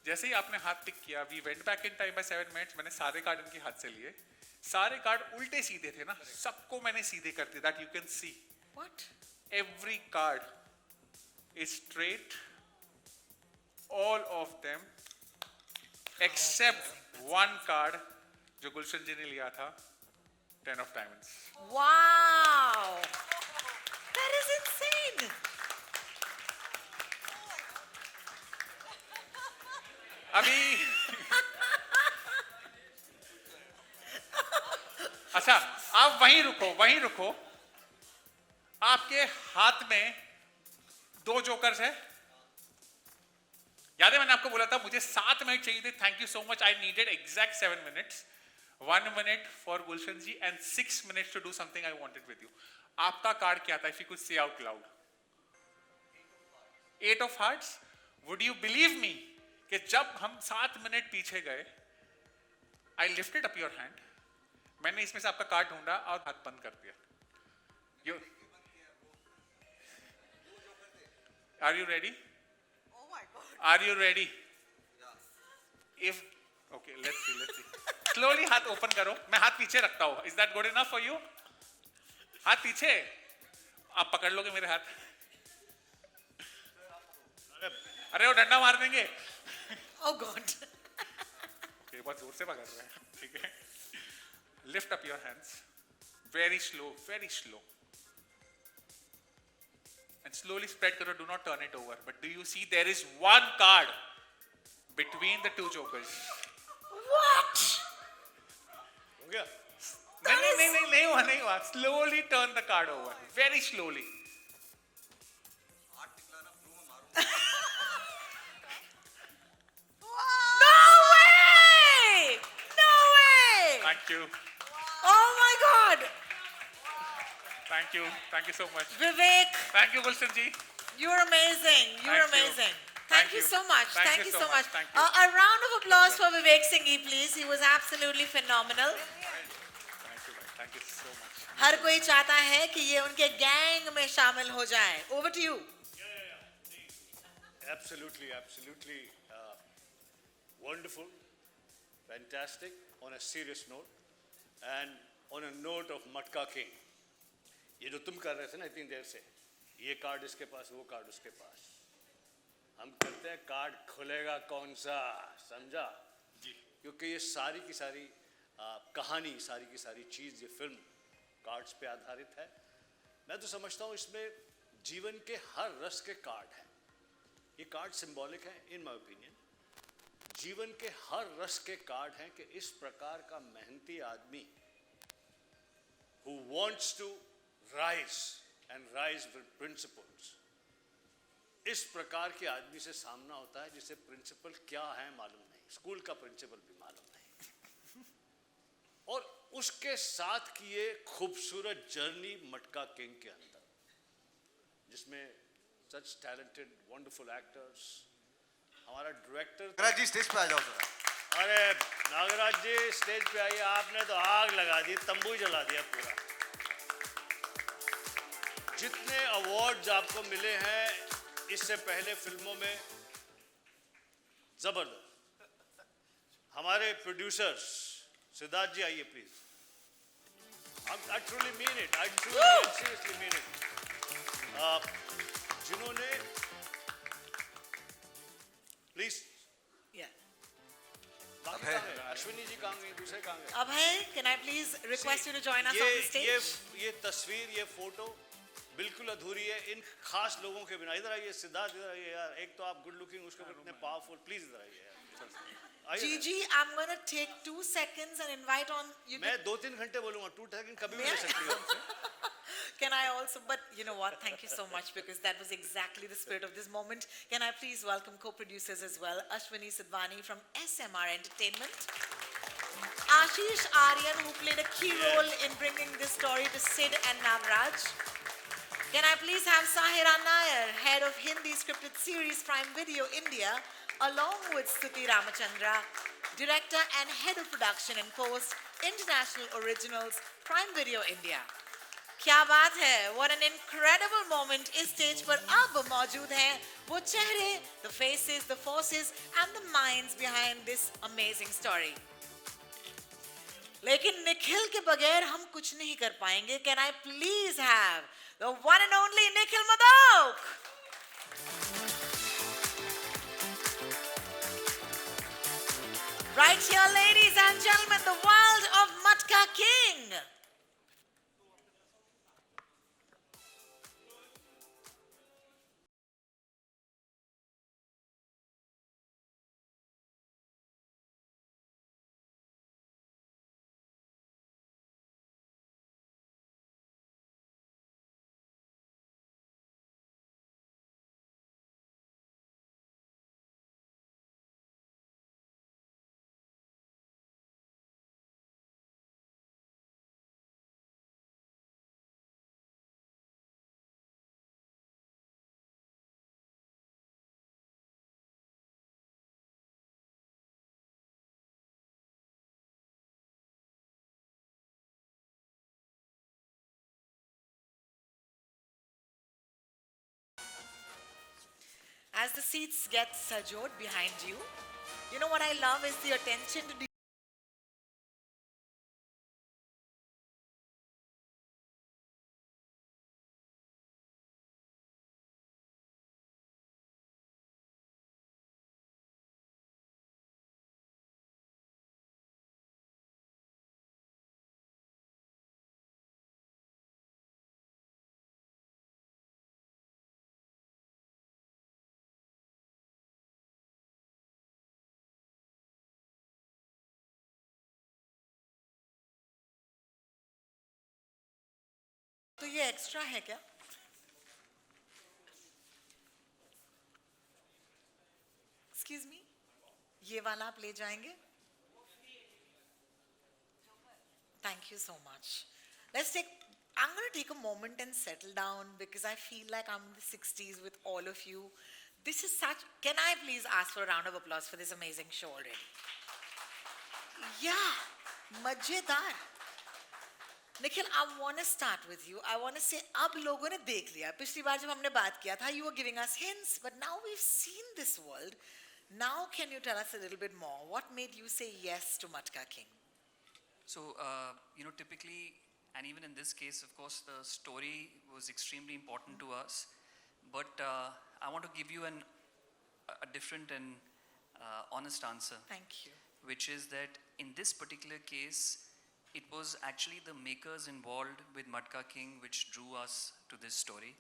जैसे ही आपने हाथ pick किया, we went back in time by 7 minutes. मैंने सारे card इनके हाथ से लिए. सारे कार्ड उल्टे सीधे थे ना, सबको मैंने सीधे कर दिया. That you can see. What? Every card is straight. All of them, except one card, जो गुलशन जी ने लिया था, 10 of diamonds. Wow! That is insane. अभी अच्छा, आप वहीं रुको. आपके हाथ में 2 जोकर्स है. याद है मैंने आपको बोला था मुझे 7 मिनट चाहिए थे. Thank you so much. I needed exact 7 minutes. 1 minute for Gulshan ji and 6 minutes to do something I wanted with you. आपका कार्ड क्या था? If you could say out loud. 8 of hearts. Would you believe me? कि जब हम 7 minute पीछे गए, I lifted up your hand. मैंने इसमें से आपका कार्ड ढूंढा और हाथ बंद कर दिया. Are you ready? Oh my God. Are you ready? If okay, let's see. Slowly हाथ open करो. मैं हाथ पीछे रखता हूँ. Is that good enough for you? हाथ पीछे. आप पकड़ लोगे मेरे हाथ. अरे वो डंडा मार देंगे. Oh God. Okay, बहुत जोर से पकड़ रहे हैं. ठीक है. Lift up your hands. Very slow, very slow. And slowly spread करो. Do not turn it over. But do you see there is one card between the 2 jokers? What? हो गया? नहीं हुआ. Slowly turn the card over. Very slowly. No way! Thank you. Oh my God! Thank you so much. Vivek, Thank you, Gulshan ji. you're amazing. You're Thank you. Amazing. Thank Thank you you. so much. Thank you so much. Thank you. A round of applause for Vivek Singhi, please. He was absolutely phenomenal. Thank you, bhai. Thank you so much. हर कोई चाहता है कि ये उनके gang में शामिल हो जाए. Over to you. Absolutely. Wonderful. Fantastic. On a serious note, and on a note of Matka King, ये जो तुम कर रहे थे ना इतनी देर से, ये कार्ड इसके पास, वो कार्ड उसके पास, हम करते हैं कार्ड खुलेगा कौन सा, समझा? जी। क्योंकि ये सारी की सारी कहानी, सारी की सारी चीज़, ये फिल्म कार्ड्स पे आधारित है। मैं तो समझता हूँ इसमें जीवन के हर रस के कार्ड हैं। ये कार्ड सिंबॉलिक है इन माय ओपिनियन। जीवन के हर रस के कार्ड हैं कि इस प्रकार का मेहनती आदमी who wants to rise and rise with principles, इस प्रकार के आदमी से सामना होता है जिसे प्रिंसिपल क्या है मालूम नहीं, स्कूल का प्रिंसिपल भी मालूम नहीं, और उसके साथ की ये खूबसूरत जर्नी मटका किंग के अंदर, जिसमें सच टैलेंटेड वंडरफुल एक्टर्स, हमारा डायरेक्टर नागराज जी स्टेज पे आ जाओ जरा। अरे नागराज जी स्टेज पे आइए, आपने तो आग लगा दी, तंबू ही जला दिया पूरा। जितने अवार्ड्स आपको मिले हैं इससे पहले फिल्मों में, जबरदस्त। हमारे प्रोड्यूसर्स, सिद्धार्थ जी आइए please. I truly mean it. I truly seriously mean it. जिन्होंने प्लीज Yeah. अश्विनी जी कहाँ गए, दूसरे कहाँ गए? Abhay, can I please request you to join us on the stage? ये तस्वीर, ये फोटो बिल्कुल अधूरी है इन खास लोगों के बिना। इधर आइए सिद्धार्थ, इधर आइए यार। एक तो आप गुड लुकिंग, उसके ऊपर इतने पावरफुल, प्लीज इधर आइए यार। Gigi, I'm going to take 2 seconds and invite on you. मैं 2-3 घंटे बोलूंगा, 2 सेकंड कभी भी ले सकती हूँ। Can I also, but you know what, thank you so much, because that was exactly the spirit of this moment. Can I please welcome co-producers as well, Ashwini Sidhwani from SMR Entertainment, Ashish Aryan, who played a key role in bringing this story to Sid and Nagraj. Can I please have Sahira Nair, head of Hindi scripted series Prime Video India, along with Stuti Ramachandra, director and head of production and post, International Originals, Prime Video India. क्या बात है, what an incredible moment इस stage पर अब मौजूद हैं वो चेहरे, the faces, the forces and the minds behind this amazing story. लेकिन निखिल के बगैर हम कुछ नहीं कर पाएंगे. Can I please have the one and only Nikhil Madok? Right here, ladies and gentlemen, the world of Matka King. As the seats get sajod behind you, you know what I love is the attention to detail. तो ये extra है क्या? Excuse me, ये वाला आप ले जाएंगे? Thank you so much. I'm going to take a moment and settle down because I feel like I'm in the 60s with all of you. This is such, can I please ask for a round of applause for this amazing show already? Yeah, मजेदार. Nikhil, I want to start with you. I want to say, अब लोगों ने देख लिया. पिछली बार जब हमने बात किया था, you were giving us hints, but now we've seen this world. Now, can you tell us a little bit more? What made you say yes to Matka King? So, typically, and even in this case, of course, the story was extremely important to us. But I want to give you a different and honest answer. Thank you. Which is that in this particular case, it was actually the makers involved with Matka King which drew us to this story.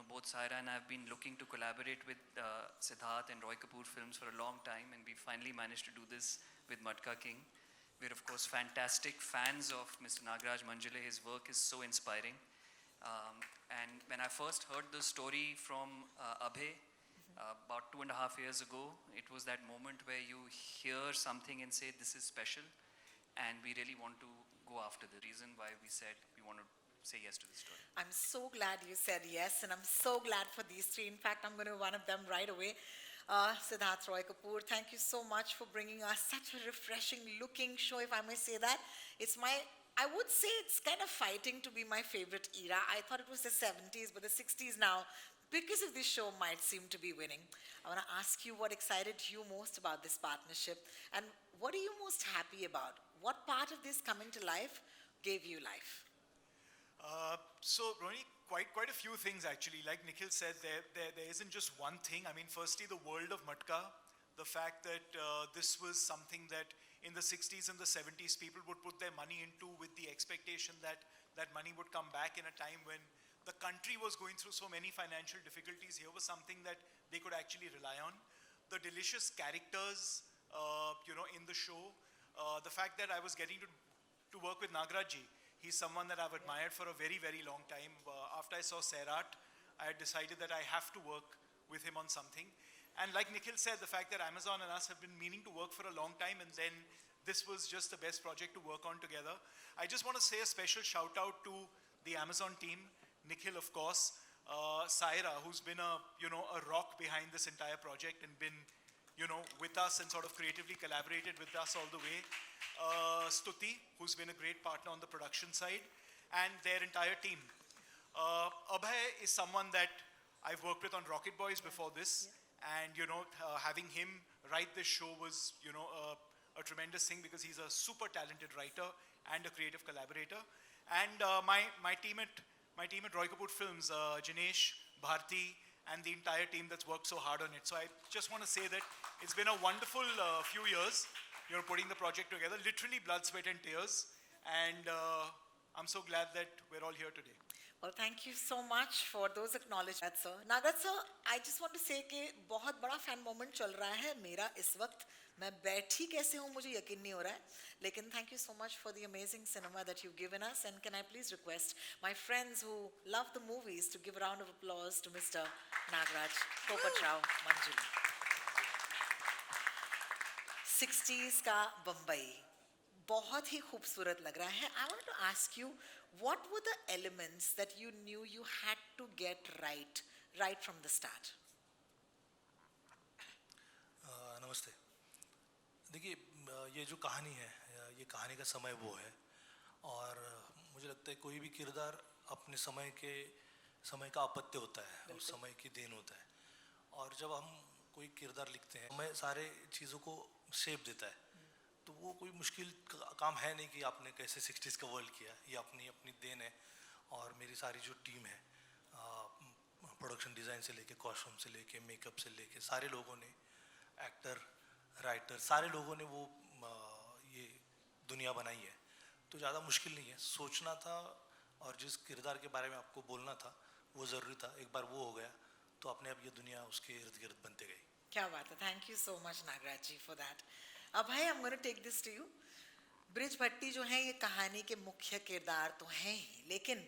Both Saira and I have been looking to collaborate with Siddharth and Roy Kapoor Films for a long time, and we finally managed to do this with Matka King. We're of course fantastic fans of Mr. Nagaraj Manjule. His work is so inspiring. And when I first heard the story from Abhay, about 2.5 years ago, it was that moment where you hear something and say, this is special, and we really want to go after the reason why we said we want to say yes to this story. I'm so glad you said yes, and I'm so glad for these three. In fact, I'm going to one of them right away. Siddharth Roy Kapoor, thank you so much for bringing us such a refreshing looking show, if I may say that. I would say it's kind of fighting to be my favorite era. I thought it was the 70s, but the 60s now, because of this show, might seem to be winning. I want to ask you what excited you most about this partnership, and what are you most happy about? What part of this coming to life gave you life? So, Roni, quite a few things actually. Like Nikhil said, there isn't just one thing. I mean, firstly, the world of Matka, the fact that this was something that in the 60s and the 70s people would put their money into with the expectation that that money would come back in a time when the country was going through so many financial difficulties. Here was something that they could actually rely on. The delicious characters, in the show. The fact that I was getting to work with Nagarajji. He's someone that I've admired for a very, very long time. After I saw Sairat, I had decided that I have to work with him on something. And like Nikhil said, the fact that Amazon and us have been meaning to work for a long time, and then this was just the best project to work on together. I just want to say a special shout out to the Amazon team, Nikhil, of course, Saira, who's been a rock behind this entire project and been, with us and sort of creatively collaborated with us all the way. Stuti, who's been a great partner on the production side, and their entire team. Abhay is someone that I've worked with on Rocket Boys before this, and having him write this show was a tremendous thing because he's a super talented writer and a creative collaborator. And my team at Roy Kapoor Films, Jinesh, Bharti, and the entire team that's worked so hard on it. So I just want to say that it's been a wonderful few years. Putting the project together, literally blood, sweat, and tears. And I'm so glad that we're all here today. Well, thank you so much for those acknowledgements, sir. Nagaraj sir, I just want to say कि बहुत बड़ा fan moment चल रहा है मेरा इस वक्त. मैं बैठी कैसे हूँ मुझे यकीन नहीं हो रहा है. लेकिन thank you so much for the amazing cinema that you've given us. And can I please request my friends who love the movies to give a round of applause to Mr. Nagaraj Popat Rao Manjule. 60s का बम्बई बहुत ही खूबसूरत लग रहा है. I wanted to ask you, what were the elements that you knew you had to get right from the start? नमस्ते. देखिए, ये जो कहानी है, ये कहानी का समय वो है, और मुझे लगता है कोई भी किरदार अपने समय का अपत्य होता है और समय की देन होता है. और जब हम कोई किरदार लिखते हैं, हमें सारे चीज़ों को शेप देता है. तो वो कोई मुश्किल काम है नहीं कि आपने कैसे 60s का वर्ल्ड किया. ये अपनी देन है. और मेरी सारी जो टीम है, प्रोडक्शन डिज़ाइन से लेके कॉस्ट्यूम से लेके मेकअप से लेके सारे लोगों ने, एक्टर, राइटर, सारे लोगों ने वो ये दुनिया बनाई है. तो ज़्यादा मुश्किल नहीं है. सोचना था और जिस किरदार के बारे में आपको बोलना था वो ज़रूरी था. एक बार वो हो गया तो अपने आप ये दुनिया उसके इर्द गिर्द बनते गई. क्या बात है. Thank you so much Nagaraj ji for that. Abhay, I'm going to take this to you. Brij Bhatti जो हैं ये कहानी के मुख्य किरदार तो हैं ही, लेकिन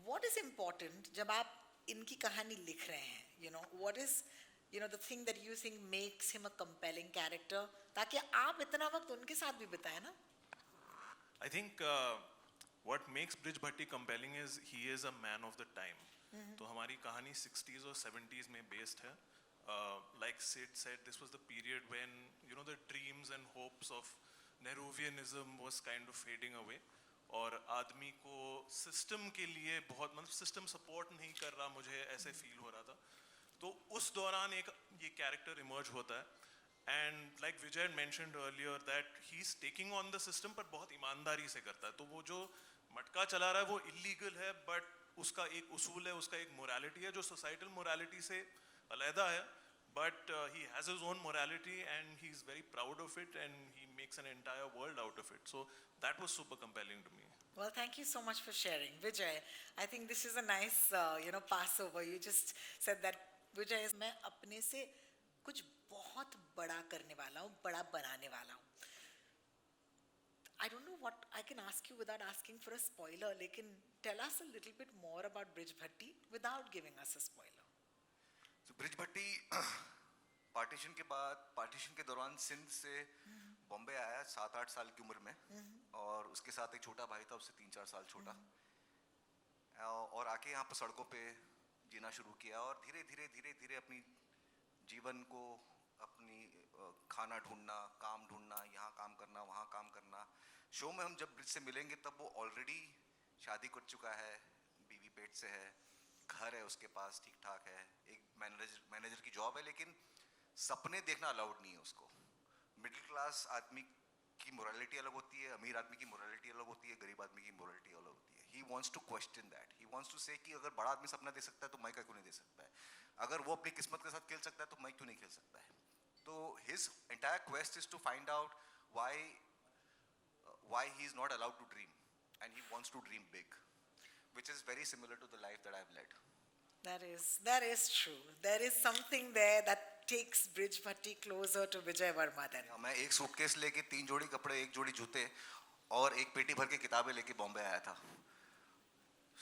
what is important जब आप इनकी कहानी लिख रहे हैं, what is the thing that you think makes him a compelling character, ताकि आप इतना वक्त उनके साथ भी बिताएं ना. I think what makes Brij Bhatti compelling is he is a man of the time. तो हमारी कहानी 60s और 70s में based है. Like Sid said, this was the period when the dreams and hopes of Nehruvianism was kind of fading away, और आदमी को system के लिए बहुत सिस्टम सपोर्ट नहीं कर रहा, मुझे ऐसे फील हो रहा था. तो उस दौरान एक ये कैरेक्टर इमर्ज होता है and like Vijay mentioned earlier that he is taking on the system पर बहुत ईमानदारी से करता है. तो वो जो मटका चला रहा है वो इलीगल है बट उसका एक उसूल है, उसका एक मोरालिटी है जो सोसाइटल मोरालिटी से अलहदा है. But he has his own morality and he's very proud of it and he makes an entire world out of it. So that was super compelling to me. Well, thank you so much for sharing. Vijay, I think this is a nice, passover. You just said that, Vijay, मैं अपने से कुछ बहुत बड़ा करने वाला हूँ, बड़ा बनाने वाला हूँ. I don't know what I can ask you without asking for a spoiler, लेकिन tell us a little bit more about Brij Bhatti without giving us a spoiler. तो ब्रिज भट्टी पार्टीशन के बाद, पार्टीशन के दौरान सिंध से बॉम्बे आया 7-8 साल की उम्र में, और उसके साथ एक छोटा भाई था, उससे 3-4 साल छोटा, और आके यहाँ पर सड़कों पे जीना शुरू किया और धीरे धीरे धीरे धीरे अपनी जीवन को, अपनी खाना ढूंढना, काम ढूंढना, यहाँ काम करना, वहाँ काम करना. शो में हम जब ब्रिज से मिलेंगे तब वो ऑलरेडी शादी कर चुका है, बीवी पेट से है, घर है उसके पास, ठीक ठाक है, एक मैनेजर की जॉब है, लेकिन सपने देखना अलाउड नहीं है उसको. मिडिल क्लास आदमी की मोरालिटी अलग होती है, अमीर आदमी की मोरालिटी अलग होती है, गरीब आदमी की मोरालिटी अलग होती है. He wants to question that. He wants to say कि अगर बड़ा आदमी सपना दे सकता है तो मैं क्यों नहीं दे सकता है, अगर वो अपनी किस्मत के साथ खेल सकता है तो मैं क्यों नहीं खेल सकता है. तो his entire quest is to find out why he is not allowed to dream, and he wants to dream big, which is very similar to the life that I've led. That is true. There is something there that takes Brij Bhatti closer to Vijay Varma then. मैं एक suitcase लेके 3 जोड़ी कपड़े, 1 जोड़ी जूते और एक पेटी भर के किताबें लेके बॉम्बे आया था.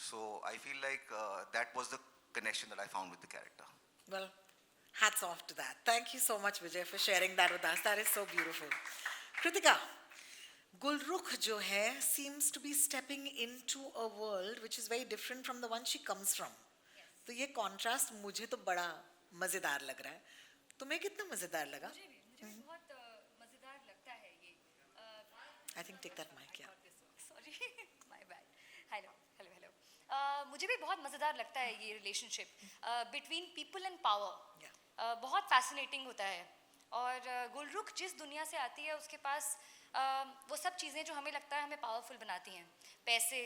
So I feel like that was the connection that I found with the character. Well, hats off to that. Thank you so much, Vijay, for sharing that with us. That is so beautiful. Kritika, Gulrukh jo hai seems to be stepping into a world which is very different from the one she comes from. तो ये contrast मुझे तो बड़ा मजेदार लग रहा है. तुम्हें कितना मजेदार लगा? मुझे बहुत मजेदार लगता है ये. I think take that mic, yeah. Sorry, my bad. Hello. मुझे भी बहुत मजेदार लगता है ये relationship between people and power. बहुत fascinating होता है. और गुलरुख जिस दुनिया से आती है उसके पास वो सब चीज़ें जो हमें लगता है हमें पावरफुल बनाती हैं, पैसे,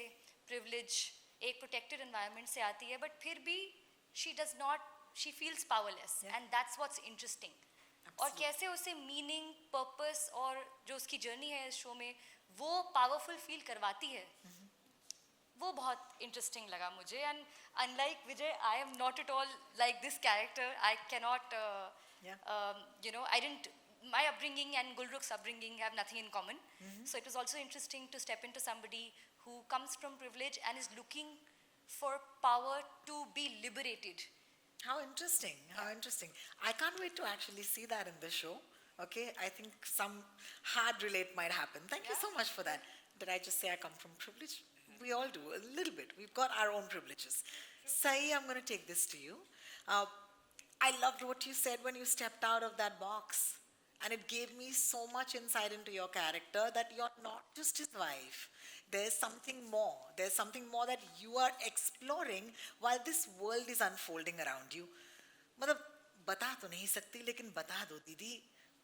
प्रिविलेज, एक प्रोटेक्टेड एनवायरनमेंट से आती है, बट फिर भी she feels powerless, and that's what's interesting. और कैसे उसे मीनिंग, पर्पस और जो उसकी जर्नी है इस शो में वो पावरफुल फील करवाती है, वो बहुत इंटरेस्टिंग लगा मुझे. And unlike Vijay, I am not at all like this character. I cannot I didn't, my upbringing and Gulrukh's upbringing have nothing in common. So it was also interesting to step into somebody who comes from privilege and is looking for power to be liberated. How interesting, how interesting. I can't wait to actually see that in the show. Okay, I think some hard relate might happen. Thank you so much for that. Did I just say I come from privilege? We all do, a little bit. We've got our own privileges. Sai, I'm going to take this to you. I loved what you said when you stepped out of that box. And it gave me so much insight into your character that you're not just his wife. There's something more. There's something more that you are exploring while this world is unfolding around you. मतलब बता तो नहीं सकती, लेकिन बता दो दीदी,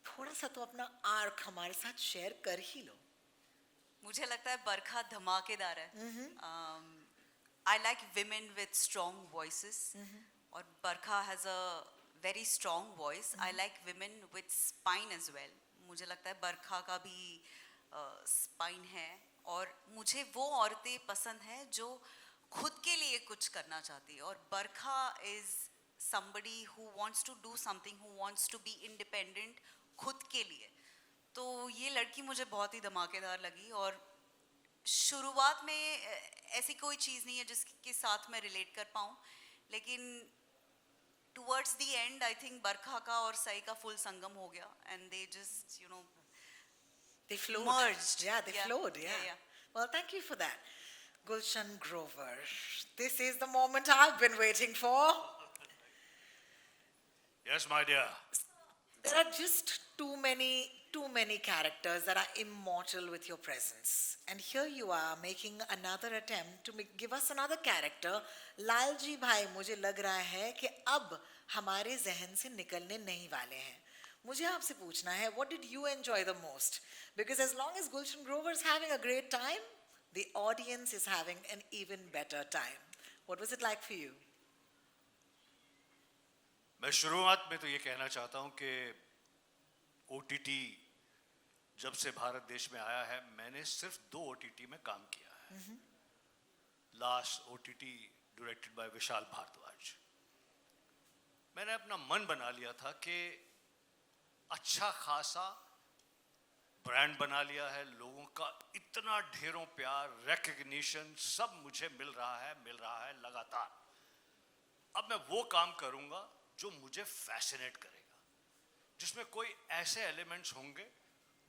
थोड़ा सा तो अपना आर्क हमारे साथ शेयर कर ही लो. मुझे लगता है बरखा धमाकेदार है. I like women with strong voices. और बरखा has a very strong voice. I like women with spine as well. मुझे लगता है बरखा का भी spine है, और मुझे वो औरतें पसंद हैं जो खुद के लिए कुछ करना चाहती है. और बरखा is somebody who wants to do something, who wants to be independent खुद के लिए. तो ये लड़की मुझे बहुत ही धमाकेदार लगी. और शुरुआत में ऐसी कोई चीज़ नहीं है जिसके साथ मैं रिलेट कर पाऊँ, लेकिन towards the end, I think बरखा का और सई का full संगम हो गया, and they just, they flowed. Merged. Yeah, they flowed. Yeah. Well, thank you for that. Gulshan Grover, this is the moment I've been waiting for. Yes, my dear. There are just too many too many characters that are immortal with your presence. And here you are making another attempt to give us another character. Lalji भाई मुझे लग रहा है कि अब हमारे जहन से निकलने नहीं वाले हैं. मुझे आपसे पूछना है, what did you enjoy the most? Because as long as Gulshan Grover is having a great time, the audience is having an even better time. What was it like for you? मैं शुरुआत में तो ये कहना चाहता हूँ कि OTT जब से भारत देश में आया है, मैंने सिर्फ 2 OTT में काम किया है. Last OTT directed by Vishal Bhardwaj. मैंने अपना मन बना लिया था कि अच्छा खासा ब्रांड बना लिया है, लोगों का इतना ढेरों प्यार, रिकग्निशन सब मुझे मिल रहा है लगातार. अब मैं वो काम करूंगा जो मुझे फैसिनेट करेगा, जिसमें कोई ऐसे एलिमेंट्स होंगे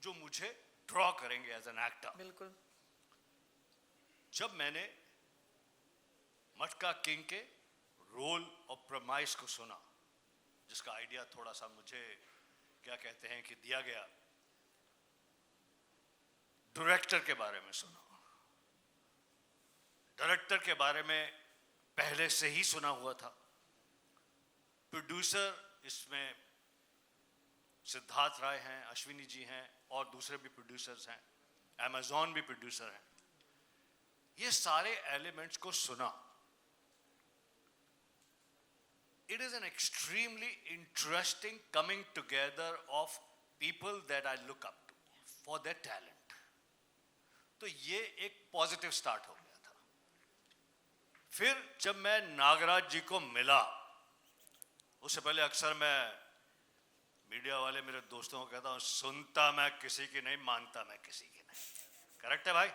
जो मुझे ड्रॉ करेंगे एज एन एक्टर. बिल्कुल. जब मैंने मटका किंग के रोल और प्रमाइस को सुना, जिसका आइडिया थोड़ा सा मुझे क्या कहते हैं कि दिया गया, डायरेक्टर के बारे में सुना. डायरेक्टर के बारे में पहले से ही सुना हुआ था. प्रोड्यूसर इसमें सिद्धार्थ राय हैं, अश्विनी जी हैं और दूसरे भी प्रोड्यूसर्स हैं, अमेज़न भी प्रोड्यूसर हैं. ये सारे एलिमेंट्स को सुना. It is an extremely interesting coming together of people that I look up to for their talent. तो ये एक पॉजिटिव स्टार्ट हो गया था. फिर जब मैं नागराज जी को मिला, उससे पहले अक्सर मैं मीडिया वाले मेरे दोस्तों को कहता हूँ, सुनता मैं किसी की नहीं, मानता मैं किसी की नहीं. करेक्ट है भाई?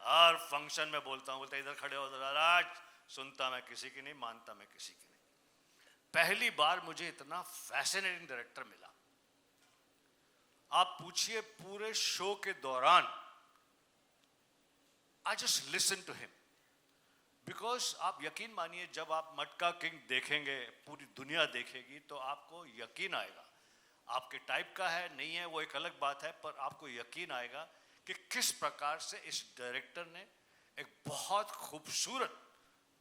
हर फंक्शन में बोलता हूँ, बोलता इधर खड़े हो नागराज, सुनता मैं किसी की नहीं, मानता मैं किसी की नहीं. पहली बार मुझे इतना फैसिनेटिंग डायरेक्टर मिला. आप पूछिए पूरे शो के दौरान I just listen to him. Because आप यकीन मानिए, जब आप मटका किंग देखेंगे, पूरी दुनिया देखेगी, तो आपको यकीन आएगा. आपके टाइप का है नहीं है वो एक अलग बात है, पर आपको यकीन आएगा कि किस प्रकार से इस डायरेक्टर ने एक बहुत खूबसूरत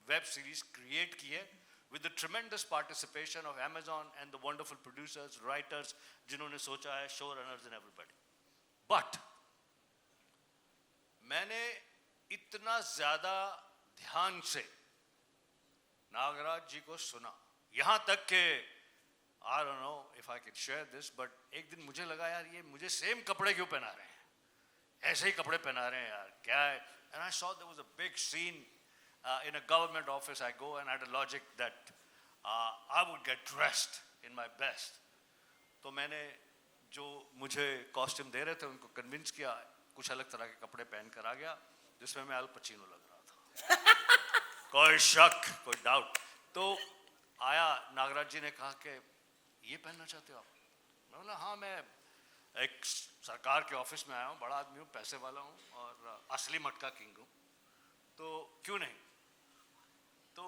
वेब सीरीज क्रिएट की है with the tremendous participation of Amazon and the wonderful producers, writers, जिन्होंने सोचा है, showrunners and everybody. But मैंने इतना ज़्यादा ध्यान से नागराज जी को सुना, यहाँ तक कि I don't know if I can share this, but एक दिन मुझे लगा यार ये मुझे सेम कपड़े क्यों पहना रहे हैं, ऐसे ही कपड़े पहना रहे हैं यार, क्या है? And I saw there was a big scene in a government office. I go and I had a logic that I would get dressed in my best. तो मैंने जो मुझे कॉस्ट्यूम दे रहे थे उनको कन्विंस किया, कुछ अलग तरह के कपड़े पहन कर आ गया, जिसमें मैं अल पचीनो लग रहा था. कोई शक, कोई डाउट. तो आया, नागराज जी ने कहा कि ये पहनना चाहते हो आप? मैं बोला हाँ, मैं एक सरकार के ऑफिस में आया हूँ, बड़ा आदमी हूँ, पैसे वाला हूँ और असली मटका किंग हूँ, तो क्यों नहीं. तो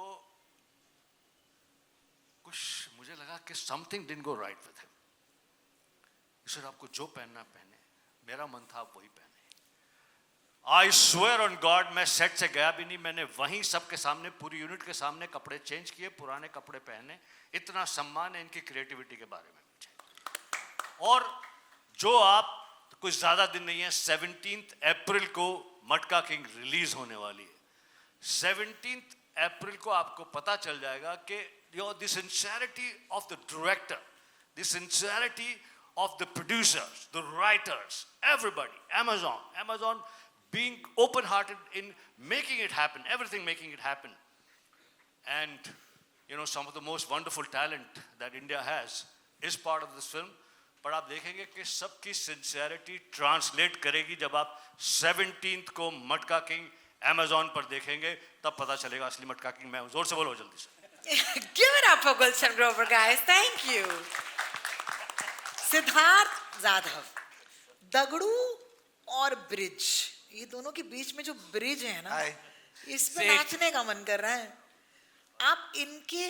कुछ मुझे लगा कि something didn't go right with him. Sir आपको जो पहनना पहने, मेरा मन था आप वही पहने. आई स्वेयर ऑन गॉड, मैं सेट से गया भी नहीं, मैंने वहीं सबके सामने, पूरी यूनिट के सामने कपड़े चेंज किए, पुराने कपड़े पहने. इतना सम्मान है इनकी क्रिएटिविटी के बारे में मुझे. और जो आप कुछ ज्यादा दिन नहीं है, 17 अप्रैल को मटका किंग रिलीज होने वाली है. 17 अप्रैल को आपको पता चल जाएगा कि the sincerity of the director, the sincerity of the producers, the writers, everybody, Amazon being open-hearted in making it happen, everything making it happen. And you know, some of the most wonderful talent that India has is part of this film. पर आप देखेंगे कि सबकी sincerity translate करेगी जब आप 17th को मटका किंग Amazon पर देखेंगे, तब पता चलेगा असली मटका किंग मैं हूं. जोर से बोलो जल्दी से. Give it up for Gulshan Grover, guys. Thank you. Siddharth Jadhav, Dagdu और ब्रिज, ये दोनों के बीच में जो ब्रिज है ना, इस पे नाचने का मन कर रहा है. आप इनके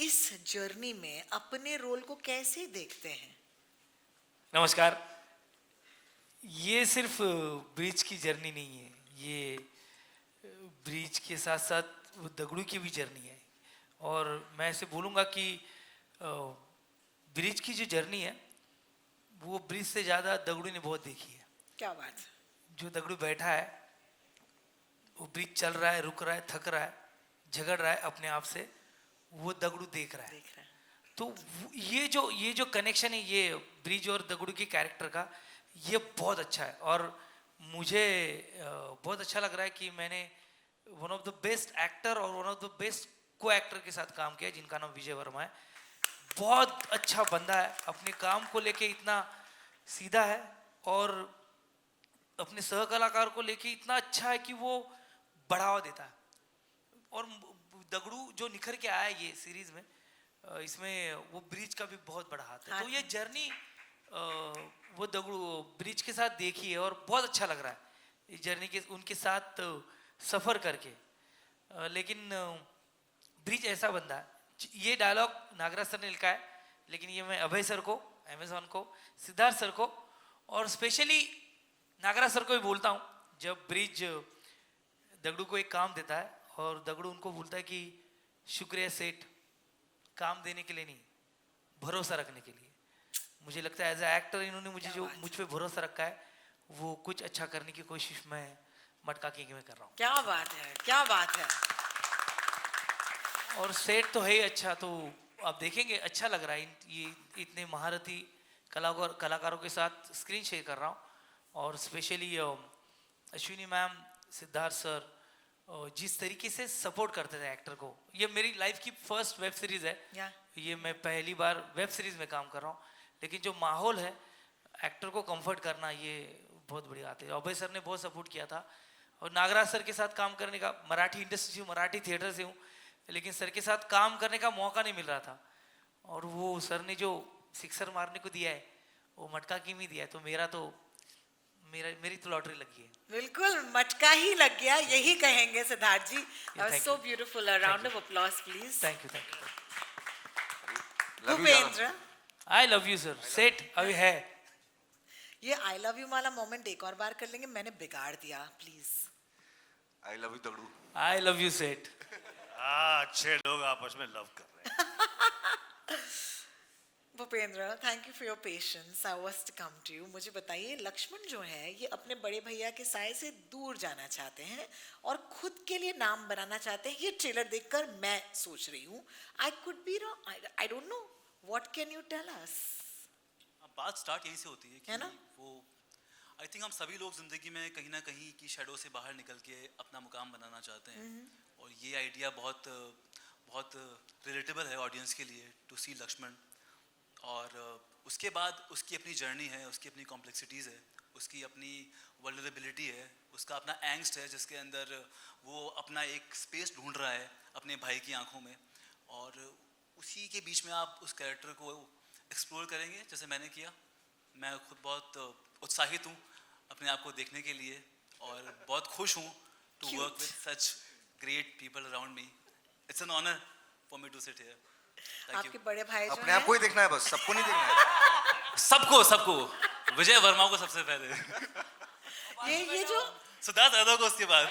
इस जर्नी में अपने रोल को कैसे देखते हैं? नमस्कार. ये सिर्फ ब्रिज की जर्नी नहीं है, ये ब्रिज के साथ साथ वो दगड़ू की भी जर्नी है। और मैं ऐसे बोलूँगा कि ब्रिज की जो जर्नी है वो ब्रिज से ज़्यादा दगड़ू ने बहुत देखी है। क्या बात है। जो दगड़ू बैठा है वो ब्रिज चल रहा है, रुक रहा है, थक रहा है, झगड़ रहा है अपने आप से, वो दगड़ू देख रहा है। तो ये जो कनेक्शन है ये ब्रिज और दगड़ू के कैरेक्टर का, ये बहुत अच्छा है। और मुझे बहुत अच्छा लग रहा है कि मैंने one of the best actor और वन ऑफ द बेस्ट को एक्टर के साथ काम किया जिनका नाम विजय वर्मा है। बहुत अच्छा बंदा है, अपने काम को लेके इतना सीधा है और अपने सह कलाकार को लेके इतना अच्छा है कि वो बढ़ावा देता है। और दगड़ू जो निखर के आया है ये सीरीज में, इसमें वो ब्रिज का भी बहुत बड़ा हाथ है। तो ये जर्नी वो दगड़ू ब्रिज के साथ देखी है और बहुत अच्छा लग रहा है इस जर्नी के उनके साथ सफ़र करके। लेकिन ब्रिज ऐसा बंदा है, ये डायलॉग नागराज सर ने लिखा है, लेकिन ये मैं अभय सर को, अमेजॉन को, सिद्धार्थ सर को और स्पेशली नागराज सर को भी बोलता हूँ। जब ब्रिज दगड़ू को एक काम देता है और दगड़ू उनको बोलता है कि शुक्रिया सेठ, काम देने के लिए नहीं, भरोसा रखने के लिए। मुझे लगता है एज ए एक्टर इन्होंने मुझे जो मुझ पे भरोसा रखा है वो कुछ अच्छा करने की कोशिश मैं मटका किंग में कर रहा हूँ। क्या बात है, क्या बात है। और सेट तो है ही अच्छा, तो आप देखेंगे अच्छा लग रहा है। ये इतने महारथी कलाकारों के साथ स्क्रीन शेयर कर रहा हूँ। और specially Ashwini ma'am, Siddharth sir जिस तरीके से सपोर्ट करते थे एक्टर को। ये मेरी लाइफ की फर्स्ट वेब सीरीज है, ये मैं पहली बार वेब सीरीज में काम कर रहा हूँ। लेकिन जो माहौल है एक्टर को कंफर्ट करना, ये बहुत बड़ी बात है। अभय सर ने बहुत सपोर्ट किया था। और नागराज सर के साथ काम करने का, मराठी इंडस्ट्री से हूँ, मराठी थिएटर से हूँ, लेकिन सर के साथ काम करने का मौका नहीं मिल रहा था। और वो सर ने जो सिक्सर मारने को दिया है वो मटका की में दिया है, तो मेरी तो लॉटरी लगी है। बिल्कुल मटका ही लग गया, यही कहेंगे Siddharth ji. So beautiful, a round of applause please. Thank you. Bhupendra, I love you sir. Set अभी है ये आई लव यू वाला मोमेंट एक और बार कर लेंगे, मैंने बिगाड़ दिया, please. I love you Dagdu. I love you set. अच्छे लोग आपस में लव कर रहे हैं। Bhupendra, thank you for your patience. I was to come to you. मुझे बताइए, लक्ष्मण जो है ये अपने बड़े भैया के साय से दूर जाना चाहते हैं और खुद के लिए नाम बनाना चाहते हैं। ये ट्रेलर देखकर मैं सोच रही हूँ, I could be wrong, I don't know, what can you tell us? बात स्टार्ट यहीं से होती है कि है ना? वो आई थिंक हम सभी लोग जिंदगी में कहीं ना कहीं की शैडो से बाहर निकल के अपना मुकाम बनाना चाहते हैं। और ये आइडिया बहुत रिलेटेबल है ऑडियंस के लिए, टू सी लक्ष्मण। और उसके बाद उसकी अपनी जर्नी है, उसकी अपनी कॉम्प्लेक्सिटीज़ है, उसकी अपनी वल्नरेबिलिटी है, उसका अपना एंग्स्ट है जिसके अंदर वो अपना एक स्पेस ढूंढ रहा है अपने भाई की आंखों में। और उसी के बीच में आप उस कैरेक्टर को एक्सप्लोर करेंगे जैसे मैंने किया। मैं खुद बहुत उत्साहित हूँ अपने आप को देखने के लिए और बहुत खुश हूँ to work with such great people around me. It's an honour for me to sit here. आपके बड़े भाई जो अपने आप को ही देखना है बस, सबको नहीं देखना है। सबको विजय वर्मा को सबसे पहले, ये जो सिद्धार्थ यादव को उसके बाद,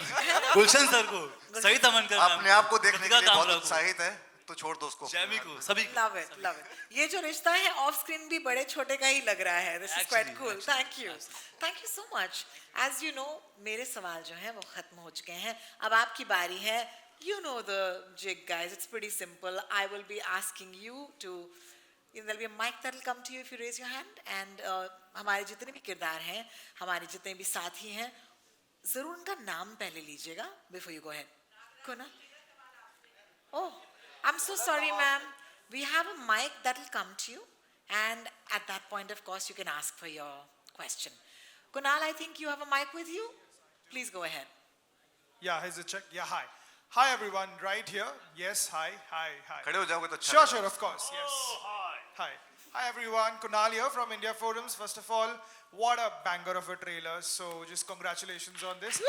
गुलशन सर को, सही तमनकर अपने आप को देखने के लिए बहुत उत्साहित है तो छोड़ दो उसको, जैमी को, सभी। Love it. ये जो रिश्ता है ऑफ स्क्रीन भी बड़े छोटे का ही लग रहा है। This is quite cool. Thank you so much. As you know, मेरे सवाल जो हैं वो खत्म हो चुके हैं, अब आपकी बारी है। You know the jig, guys. It's pretty simple. I will be asking you to, there'll be a mic that will come to you if you raise your hand. And हमारे जितने भी किरदार हैं, हमारे जितने भी साथी हैं, जरूर उनका नाम पहले लीजिएगा before you go ahead. Kunal? Oh, I'm so sorry, ma'am. We have a mic that will come to you, and at that point, of course, you can ask for your question. Kunal, I think you have a mic with you. Please go ahead. Yeah, here's a check. Yeah, hi. Hi everyone, right here. Yes, hi. खड़े हो जाओगे तो अच्छा। Sure, of course. Yes. Hi. Hi everyone, Kunal here from India Forums. First of all, what a banger of a trailer. So just congratulations on this.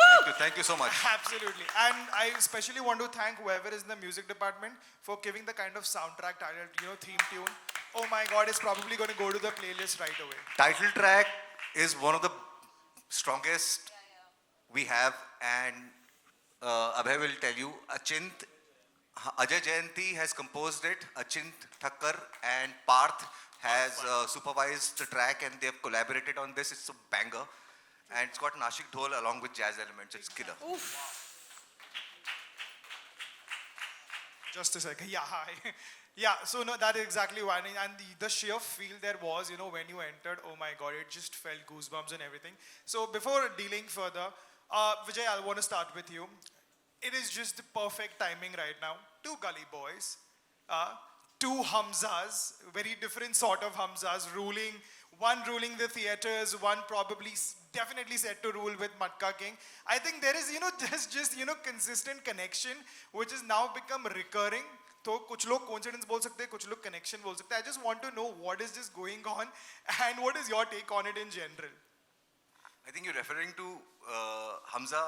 Thank you so much. Absolutely. And I especially want to thank whoever is in the music department for giving the kind of soundtrack title, theme tune. Oh my God, it's probably going to go to the playlist right away. Title track is one of the strongest we have, and Abhay will tell you, Ajay Jayanti has composed it, Achint Thakkar and Parth has supervised the track, and they have collaborated on this. It's a banger, and it's got Nashik Dhol along with jazz elements. It's killer. Just a second. Yeah, hi. Yeah, so no, that is exactly why. And the sheer feel there was, you know, when you entered, oh my God, it just felt goosebumps and everything. So before dealing further, Vijay, I want to start with you. It is just the perfect timing right now. Two gully boys, two Hamzas, very different sort of Hamzas, one ruling the theaters, one probably definitely set to rule with Matka King. I think there is, you know, just you know, consistent connection, which has now become recurring. तो कुछ लोग coincidence बोल सकते हैं, कुछ लोग connection बोल सकते हैं. I just want to know what is just going on and what is your take on it in general. I think you're referring to Hamza,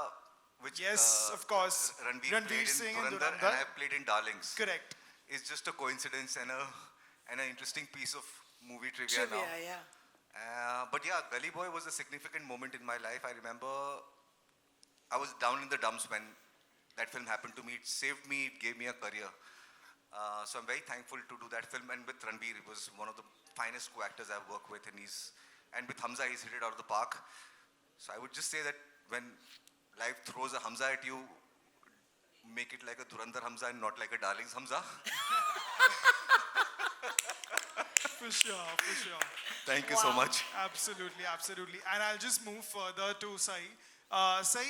which Yes, of course. Ranveer played Singh in and Dhurandhar, and I played in Darlings. Correct. It's just a coincidence and an interesting piece of movie trivia now. Yeah. But yeah, Gully Boy was a significant moment in my life. I remember I was down in the dumps when that film happened to me. It saved me, it gave me a career. So I'm very thankful to do that film. And with Ranveer, he was one of the finest co-actors I've worked with. And with Hamza, he's hit it out of the park. So I would just say that when life throws a Hamza at you, make it like a Dhurandhar Hamza and not like a Darlings Hamza. For sure, for sure. Thank you so much. Absolutely, absolutely. And I'll just move further to Sai. Sai,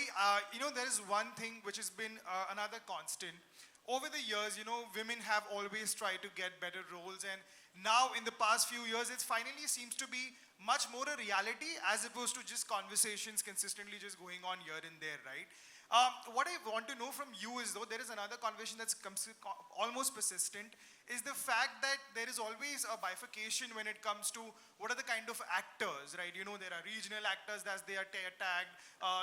you know, there is one thing which has been another constant. Over the years, you know, women have always tried to get better roles, and now in the past few years, it finally seems to be much more a reality as opposed to just conversations consistently just going on here and there, right? What I want to know from you is, though, there is another conversation that's almost persistent, is the fact that there is always a bifurcation when it comes to what are the kind of actors, right? You know, there are regional actors that they are tagged,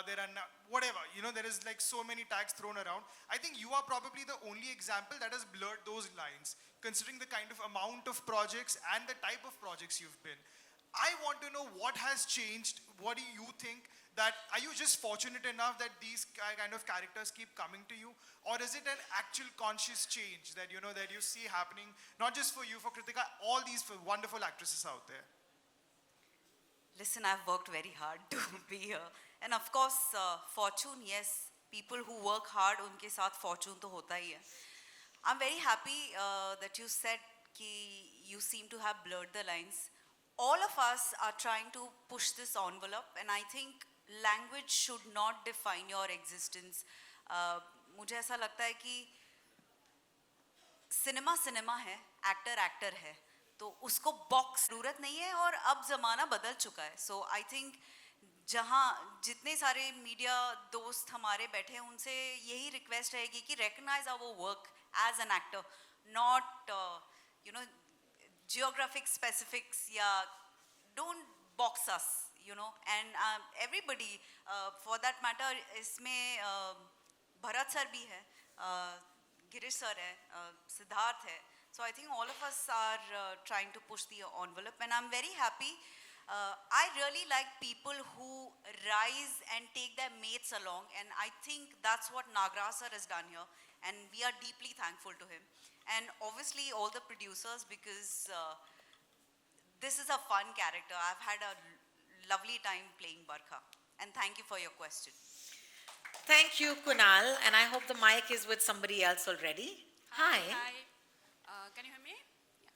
there are whatever, you know, there is like so many tags thrown around. I think you are probably the only example that has blurred those lines, considering the kind of amount of projects and the type of projects you've been. I want to know what has changed. What do you think? That are you just fortunate enough that these kind of characters keep coming to you, or is it an actual conscious change that you know that you see happening not just for you, for Kritika, all these wonderful actresses out there? Listen, I've worked very hard to be here, and of course, fortune. Yes, people who work hard, unke saath fortune to hota hi hai. I'm very happy that you said कि you seem to have blurred the lines. All of us are trying to push this envelope, and I think language should not define your existence. मुझे ऐसा लगता है कि cinema cinema है, actor actor है, तो उसको बॉक्स जरूरत नहीं है, और अब ज़माना बदल चुका है. सो आई थिंक जहाँ जितने सारे मीडिया दोस्त हमारे बैठे हैं, उनसे यही रिक्वेस्ट रहेगी कि recognize our work as an actor, not you know, geographic specifics, yeah, don't box us, you know, and everybody, for that matter, इसमें भरत सर भी है, गिरीश सर है, सिद्धार्थ है. So I think all of us are trying to push the envelope, and I'm very happy. I really like people who rise and take their mates along, and I think that's what Nagraj sir has done here, and we are deeply thankful to him. And obviously all the producers, because this is a fun character. I've had a lovely time playing Barkha. And thank you for your question. Thank you, Kunal. And I hope the mic is with somebody else already. Hi. Can you hear me?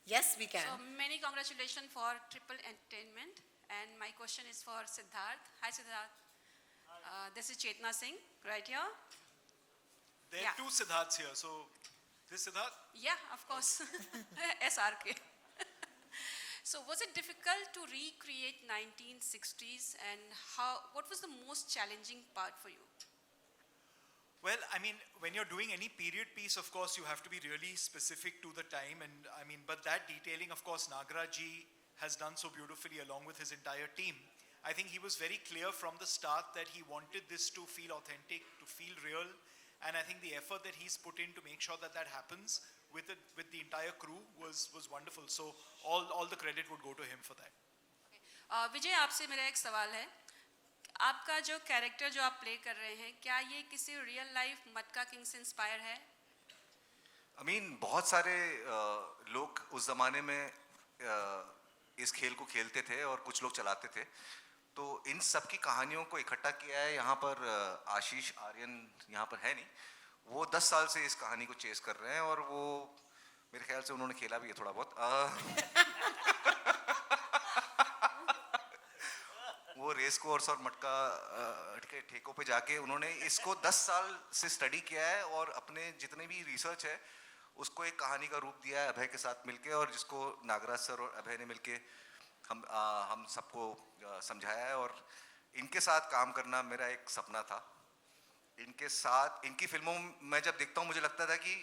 Yes, we can. So many congratulations for Triple Entertainment. And my question is for Siddharth. Hi, Siddharth. This is Chetna Singh, right here. There are two Siddharths here, so this Siddharth? Yeah, of course. SRK. So was it difficult to recreate 1960s, and what was the most challenging part for you? Well, I mean, when you're doing any period piece, of course, you have to be really specific to the time. And I mean, but that detailing, of course, Nagraji has done so beautifully along with his entire team. I think he was very clear from the start that he wanted this to feel authentic, to feel real. And I think the effort that he's put in to make sure that that happens with the entire crew was wonderful. So all the credit would go to him for that. विजय, आपसे मेरा एक सवाल है. आपका जो character जो आप play कर रहे हैं, क्या ये किसी रियल लाइफ मटका किंग से इंस्पायर है? I mean, बहुत सारे लोग उस ज़माने में इस खेल को खेलते थे और कुछ लोग चलाते थे, तो इन सब की कहानियों को इकट्ठा किया है यहाँ पर। आशीष आर्यन यहाँ पर है नहीं, वो 10 साल से इस कहानी को चेस कर रहे हैं और वो मेरे ख्याल से उन्होंने खेला भी है थोड़ा बहुत। वो रेस कोर्स और मटका के ठेकों पे जाके उन्होंने इसको 10 साल से स्टडी किया है और अपने जितने भी रिसर्च है उसको एक कहानी का रूप दिया है अभय के साथ मिलके, और जिसको नागराज सर और अभय ने मिलके हम सबको समझाया है। और इनके साथ काम करना मेरा एक सपना था। इनके साथ इनकी फिल्मों में जब देखता हूँ मुझे लगता था कि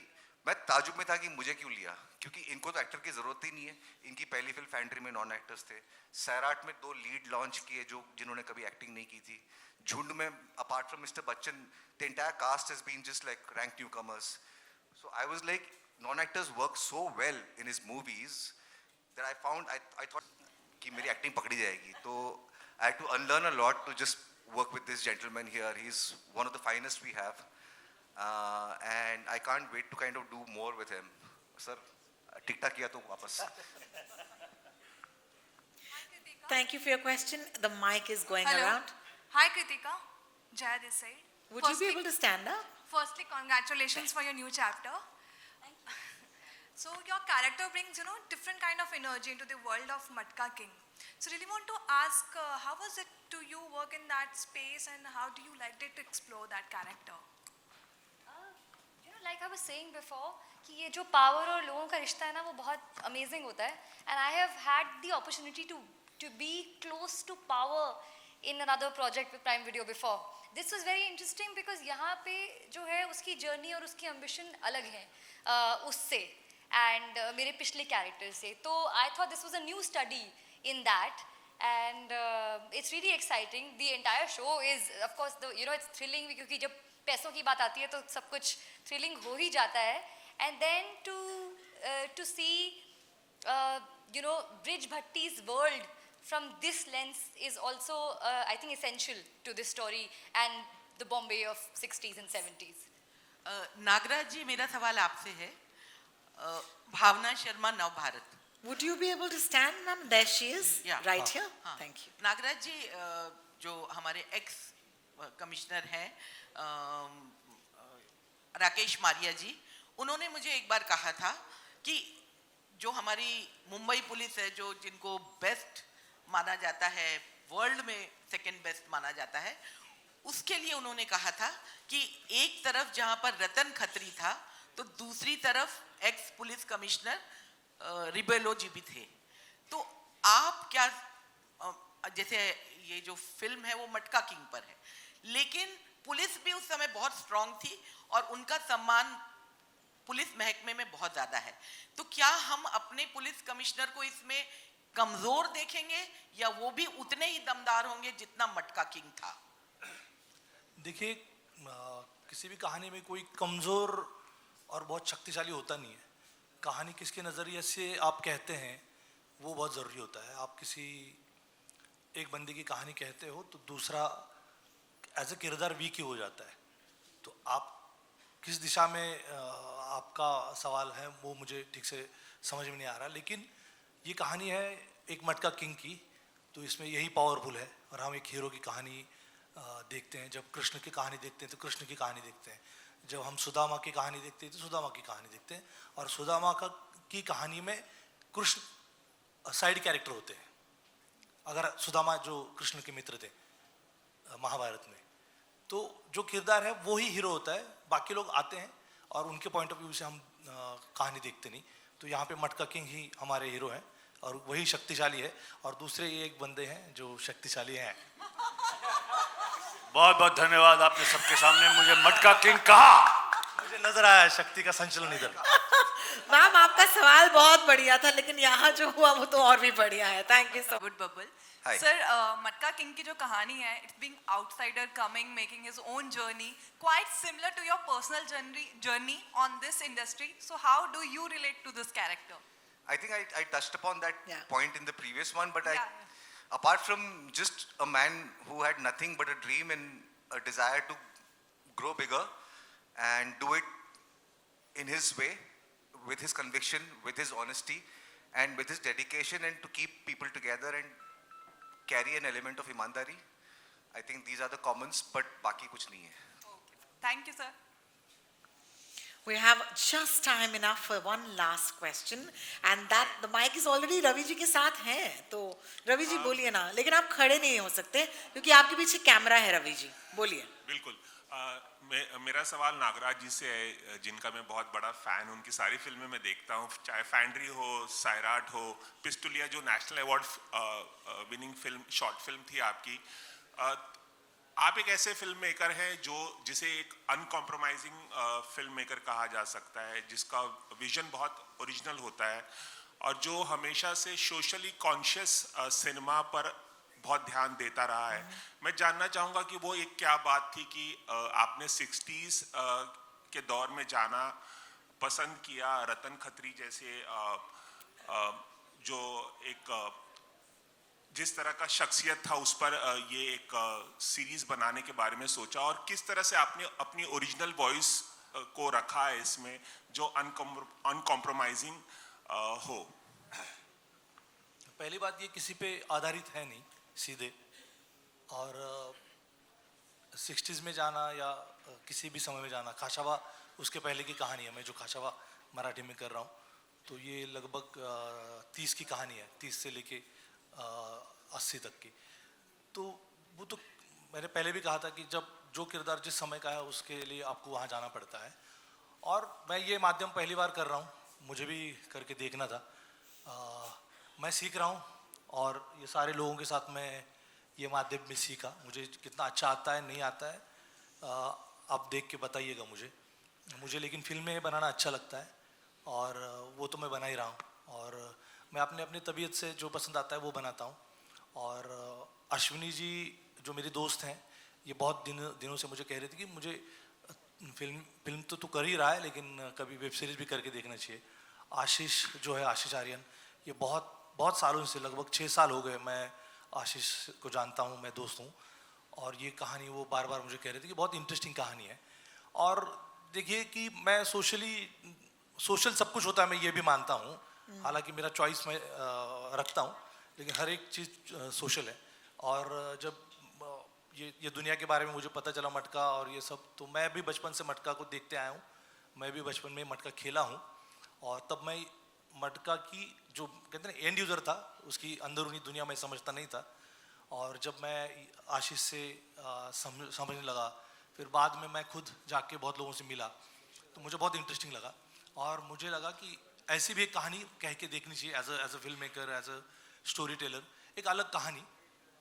मैं ताजुब में था कि मुझे क्यों लिया, क्योंकि इनको तो एक्टर की ज़रूरत ही नहीं है। इनकी पहली फिल्म फैंट्री में नॉन एक्टर्स थे। सैराट में 2 लीड लॉन्च किए जिन्होंने कभी एक्टिंग नहीं की थी। झुंड में apart from mister Bachchan the entire cast has been just like rank newcomers. So I was like non actors work so well in his movies that I found I thought कि मेरी acting पकड़ी जाएगी। तो I had to unlearn a lot to just work with this gentleman here. He's one of the finest we have, and I can't wait to kind of do more with him. Sir, tic-tac kiya to wapas. Thank you for your question. The mic is going Hello. around. Hi Kritika, Jaya this side. Would you be able to stand up? Firstly, congratulations for your new chapter. So your character brings, different kind of energy into the world of Matka King. So really want to ask, how was it to you work in that space, and how do you like it to explore that character? Like I was saying before, कि ये जो power और लोगों का रिश्ता है ना, वो बहुत अमेजिंग होता है. And I have had the opportunity to be close to power in another project with Prime Video before. This was very interesting because यहाँ पे जो है उसकी journey और उसकी ambition अलग है उससे and मेरे पिछले character से. तो I thought this was a new study in that, and it's really exciting. The entire show is, of course, it's thrilling क्योंकि जब पैसों की बात आती है तो सब कुछ thrilling हो ही जाता है. And then to see Brij Bhatti's world from this lens is also I think essential to this story and the Bombay of 60s and 70s. Nagraj जी, मेरा सवाल आपसे है. भावना शर्मा, नव Bharat. Would you be able to stand, ma'am? There she is, right here. Thank you. Nagraj जी, जो हमारे x commissioner हैं राकेश मारिया जी, उन्होंने मुझे एक बार कहा था कि जो हमारी मुंबई पुलिस है, जो जिनको बेस्ट माना जाता है, वर्ल्ड में सेकंड बेस्ट माना जाता है, उसके लिए उन्होंने कहा था कि एक तरफ जहां पर रतन खत्री था तो दूसरी तरफ एक्स पुलिस कमिश्नर रिबेलो जी भी थे. तो आप क्या, जैसे ये जो फिल्म है वो मटका किंग पर है, लेकिन पुलिस भी उस समय बहुत स्ट्रांग थी और उनका सम्मान पुलिस महकमे में बहुत ज़्यादा है. तो क्या हम अपने पुलिस कमिश्नर को इसमें कमज़ोर देखेंगे या वो भी उतने ही दमदार होंगे जितना मटका किंग था? देखिए, किसी भी कहानी में कोई कमज़ोर और बहुत शक्तिशाली होता नहीं है. कहानी किसके नज़रिए से आप कहते हैं वो बहुत ज़रूरी होता है. आप किसी एक बंदे की कहानी कहते हो तो दूसरा एज ए किरदार वीक ही हो जाता है. तो आप किस दिशा में आपका सवाल है वो मुझे ठीक से समझ में नहीं आ रहा, लेकिन ये कहानी है एक मटका किंग की, तो इसमें यही पावरफुल है. और हम एक हीरो की कहानी देखते हैं. जब कृष्ण की कहानी देखते हैं तो कृष्ण की कहानी देखते हैं. जब हम सुदामा की कहानी देखते हैं तो सुदामा की कहानी देखते हैं. और सुदामा की कहानी में कृष्ण साइड कैरेक्टर होते हैं. अगर सुदामा जो कृष्ण के मित्र थे महाभारत में, तो जो किरदार है वो ही हीरो होता है. बाकी लोग आते हैं और उनके पॉइंट ऑफ व्यू से हम कहानी देखते नहीं. तो यहाँ पे मटका किंग ही हमारे हीरो हैं और वही शक्तिशाली है, और दूसरे एक बंदे हैं जो शक्तिशाली हैं. बहुत बहुत धन्यवाद, आपने सबके सामने मुझे मटका किंग कहा. मुझे नजर आया शक्ति का संचलन इधर. मैम, आपका सवाल बहुत बढ़िया था, लेकिन यहाँ जो हुआ वो तो और भी बढ़िया है. Thank you so much. बबल Hi. सर, मटका किंग की जो कहानी है, it's being outsider coming, making his own journey, quite similar to your personal journey on this industry. So how do you relate to this character? I think I touched upon that point in the previous one, but apart from just a man who had nothing but a dream and a desire to grow bigger and do it in his way, with his conviction, with his honesty, and with his dedication, and to keep people together and carry an element of ईमानदारी. I think these are the commons, but बाकी कुछ नहीं है. Thank you, sir. We have just time enough for one last question, and that the mic is already Ravi ji के साथ है, तो रवि जी बोलिए ना, लेकिन आप खड़े नहीं हो सकते क्योंकि आपके पीछे कैमरा है. रवि जी बोलिए. बिल्कुल. मेरा सवाल नागराज जी से है, जिनका मैं बहुत बड़ा फैन हूं. उनकी सारी फिल्में मैं देखता हूं, चाहे फैंड्री हो, सायराट हो, पिस्टुलिया जो national award winning film, short film थी आपकी. आप एक ऐसे फिल्म मेकर हैं जिसे एक अनकॉम्प्रोमाइजिंग फिल्म मेकर कहा जा सकता है, जिसका विजन बहुत ओरिजिनल होता है और जो हमेशा से सोशली कॉन्शियस सिनेमा पर बहुत ध्यान देता रहा है. मैं जानना चाहूँगा कि वो एक क्या बात थी कि आपने 60s के दौर में जाना पसंद किया. रतन खत्री जैसे जो एक जिस तरह का शख्सियत था उस पर ये एक सीरीज बनाने के बारे में सोचा, और किस तरह से आपने अपनी ओरिजिनल वॉइस को रखा है इसमें जो अनकॉम्प्रोमाइजिंग हो. पहली बात ये किसी पे आधारित है नहीं सीधे, और 60s में जाना या किसी भी समय में जाना, खाशावा उसके पहले की कहानी है. मैं जो खाशावा मराठी में कर रहा हूँ तो ये लगभग 30 की कहानी है, 30 से लेके 80 तक की. तो वो तो मैंने पहले भी कहा था कि जब जो किरदार जिस समय का है उसके लिए आपको वहाँ जाना पड़ता है, और मैं ये माध्यम पहली बार कर रहा हूँ, मुझे भी करके देखना था. मैं सीख रहा हूँ और ये सारे लोगों के साथ मैं ये माध्यम में सीखा. मुझे कितना अच्छा आता है नहीं आता है आप देख के बताइएगा मुझे लेकिन फिल्में बनाना अच्छा लगता है और वो तो मैं बना ही रहा हूँ, और मैं अपने तबीयत से जो पसंद आता है वो बनाता हूँ. और अश्विनी जी जो मेरी दोस्त हैं, ये बहुत दिनों से मुझे कह रही थी कि मुझे फिल्म तो तू कर ही रहा है लेकिन कभी वेब सीरीज़ भी करके देखना चाहिए. आशीष जो है, आशीष आर्यन, ये बहुत सालों से, लगभग 6 साल हो गए मैं आशीष को जानता हूँ, मैं दोस्त हूँ, और ये कहानी वो बार बार मुझे कह रही थी कि बहुत इंटरेस्टिंग कहानी है. और देखिए कि मैं सोशल सब कुछ होता है, मैं ये भी मानता हूँ, हालांकि मेरा चॉइस मैं रखता हूँ, लेकिन हर एक चीज़ सोशल है. और जब ये दुनिया के बारे में मुझे पता चला मटका और ये सब, तो मैं भी बचपन से मटका को देखते आया हूँ. मैं भी बचपन में मटका खेला हूँ, और तब मैं मटका की जो कहते हैं एंड यूज़र था, उसकी अंदरूनी दुनिया में समझता नहीं था. और जब मैं आशीष से समझने लगा, फिर बाद में मैं खुद जाके बहुत लोगों से मिला, तो मुझे बहुत इंटरेस्टिंग लगा. और मुझे लगा कि ऐसी भी एक कहानी कह के देखनी चाहिए as a filmmaker, as a storyteller. एक अलग कहानी,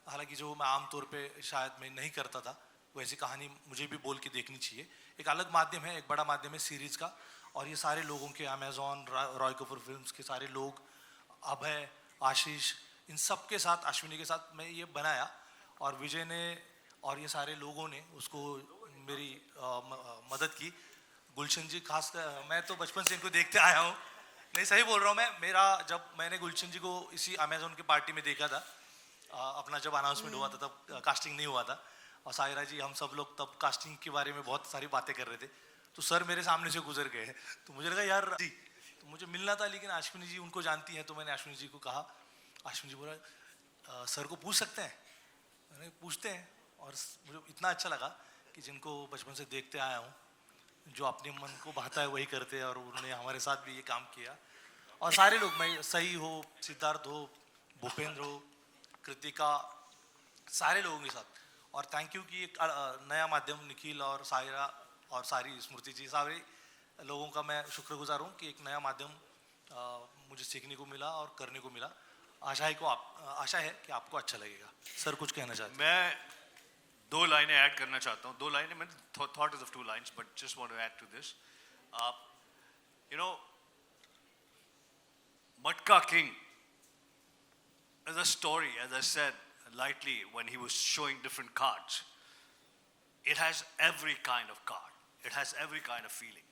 हालांकि जो मैं आमतौर पे शायद मैं नहीं करता था, वैसी कहानी मुझे भी बोल के देखनी चाहिए. एक अलग माध्यम है, एक बड़ा माध्यम है सीरीज़ का, और ये सारे लोगों के, अमेज़ॉन, रॉय कपूर फिल्म्स के सारे लोग, अभय, आशीष, इन सब के साथ, अश्विनी के साथ मैं ये बनाया. और विजय ने और ये सारे लोगों ने उसको मेरी मदद की. गुलशन जी खास कर, मैं तो बचपन से इनको देखते आया हूँ. नहीं, सही बोल रहा हूँ मैं. जब मैंने गुलशन जी को इसी अमेज़ॉन की पार्टी में देखा था, अपना जब अनाउंसमेंट हुआ था तब कास्टिंग नहीं हुआ था, और सायरा जी, हम सब लोग तब कास्टिंग के बारे में बहुत सारी बातें कर रहे थे, तो सर मेरे सामने से गुजर गए. तो मुझे लगा यार जी, तो मुझे मिलना था, लेकिन अश्विनी जी उनको जानती हैं, तो मैंने अश्विनी जी को कहा. अश्विनी जी बोला सर को पूछ सकते हैं. मैंने पूछते हैं. और मुझे इतना अच्छा लगा कि जिनको बचपन से देखते आया हूँ, जो अपने मन को भाता है वही करते हैं, और उन्होंने हमारे साथ भी ये काम किया. और सारे लोग, मैं सही हो, सिद्धार्थ हो, भूपेंद्र हो, कृतिका, सारे लोगों के साथ. और थैंक यू कि एक नया माध्यम, निखिल और सायरा और सारी स्मृति जी, सारे लोगों का मैं शुक्रगुजार हूँ कि एक नया माध्यम मुझे सीखने को मिला और करने को मिला. आशा है कि आपको अच्छा लगेगा. सर कुछ कहना चाहते हैं? मैं 2 लाइनें ऐड करना चाहता हूँ. 2 लाइनें, मैंने thought of 2 lines, but just want to add to this. You know, Matka King is a story, as I said lightly when he was showing different cards. It has every kind of card. It has every kind of feeling.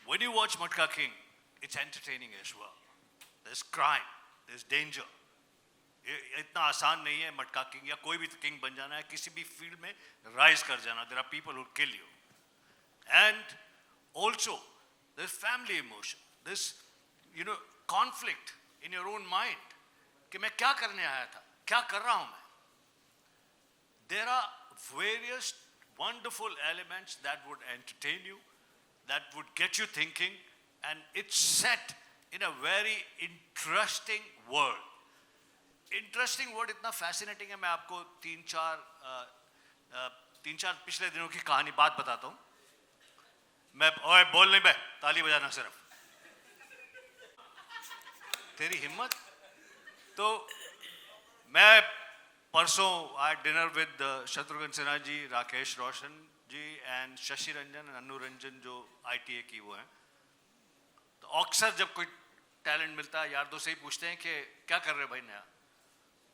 When you watch Matka King, it's entertaining as well. There's crime, there's danger. इतना आसान नहीं है मटका king या कोई भी king बन जाना है, किसी भी फील्ड में राइज कर जाना. There are people who kill you. And also this family emotion, this conflict in your own mind कि मैं क्या करने आया था, क्या कर रहा हूं मैं. There are various wonderful elements that would entertain you, that would get you thinking, and it's set in a very interesting world. Interesting word इतना fascinating है. मैं आपको तीन चार पिछले दिनों की कहानी बात बताता हूँ. मैं ओए बोल नहीं बे, ताली बजाना सिर्फ. तेरी हिम्मत. तो मैं परसों I dinner with Shatrughan Sinha ji, Rakesh Roshan ji and Shashi Ranjan, Anu Ranjan जो ITA की वो हैं. तो अक्सर जब कोई टैलेंट मिलता है यार दोस्त से ही पूछते हैं कि क्या कर रहे भाई नया.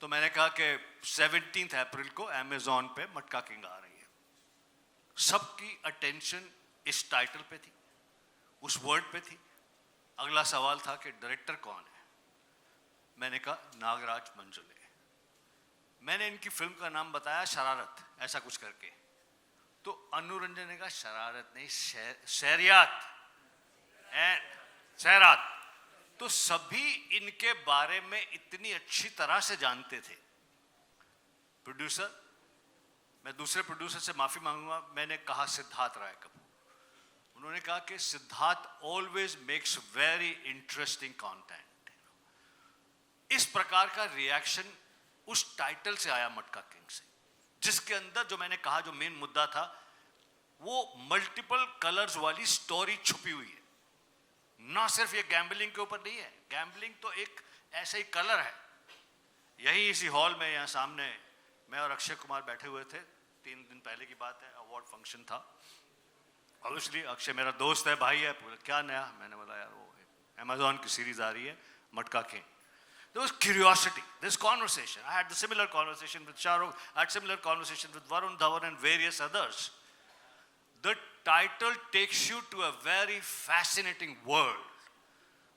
तो मैंने कहा कि 17 अप्रैल को अमेजॉन पे मटका किंग आ रही है. सबकी अटेंशन इस टाइटल पे थी, उस वर्ड पे थी. अगला सवाल था कि डायरेक्टर कौन है. मैंने कहा नागराज मंजुले. मैंने इनकी फिल्म का नाम बताया शरारत, ऐसा कुछ करके. तो अन्नू रंजन ने कहा शरारत नहीं, सैरात. तो सभी इनके बारे में इतनी अच्छी तरह से जानते थे. प्रोड्यूसर, मैं दूसरे प्रोड्यूसर से माफी मांगूंगा, मैंने कहा सिद्धार्थ राय कपूर. उन्होंने कहा कि Siddharth always makes very interesting content. इस प्रकार का रिएक्शन उस टाइटल से आया मटका किंग से, जिसके अंदर जो मैंने कहा जो मेन मुद्दा था वो मल्टीपल कलर्स वाली स्टोरी छुपी हुई है. ना सिर्फ ये गैम्बलिंग के ऊपर नहीं है. गैम्बलिंग तो एक ऐसा ही कलर है. यही इसी हॉल में यहाँ सामने मैं और अक्षय कुमार बैठे हुए थे. 3 दिन पहले की बात है, अवार्ड फंक्शन था. ऑब्वियसली अक्षय मेरा दोस्त है, भाई है. पूरा क्या नया? मैंने बोला यार वो अमेजॉन की सीरीज आ रही है मटका king. There was curiosity, this conversation. I had the similar conversation with Shahrukh, I had similar conversation with Varun Dhawan and various others. The title takes you to a very fascinating world.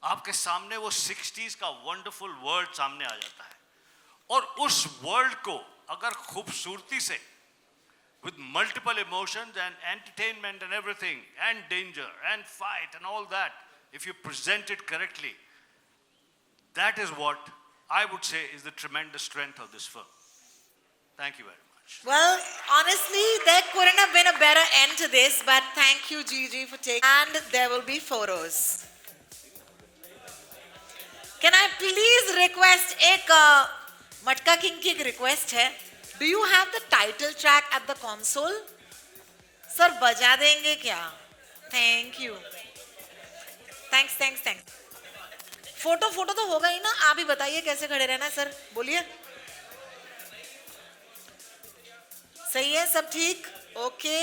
आपके सामने वो 60s का wonderful world सामने आ जाता है. और उस world को अगर खूबसूरती से with multiple emotions and entertainment and everything and danger and fight and all that, if you present it correctly, that is what I would say is the tremendous strength of this film. Thank you very much. Well, honestly, there couldn't have been a better end to this, but thank you, Gigi, for taking. And there will be photos. Can I please request एक मटका king की एक request है. Do you have the title track at the console? Sir, बजा देंगे क्या? Thank you. Thanks. Photo तो होगा ही ना. आप ही बताइए कैसे खड़े रहना. सर बोलिए. सही है सब ठीक? Okay.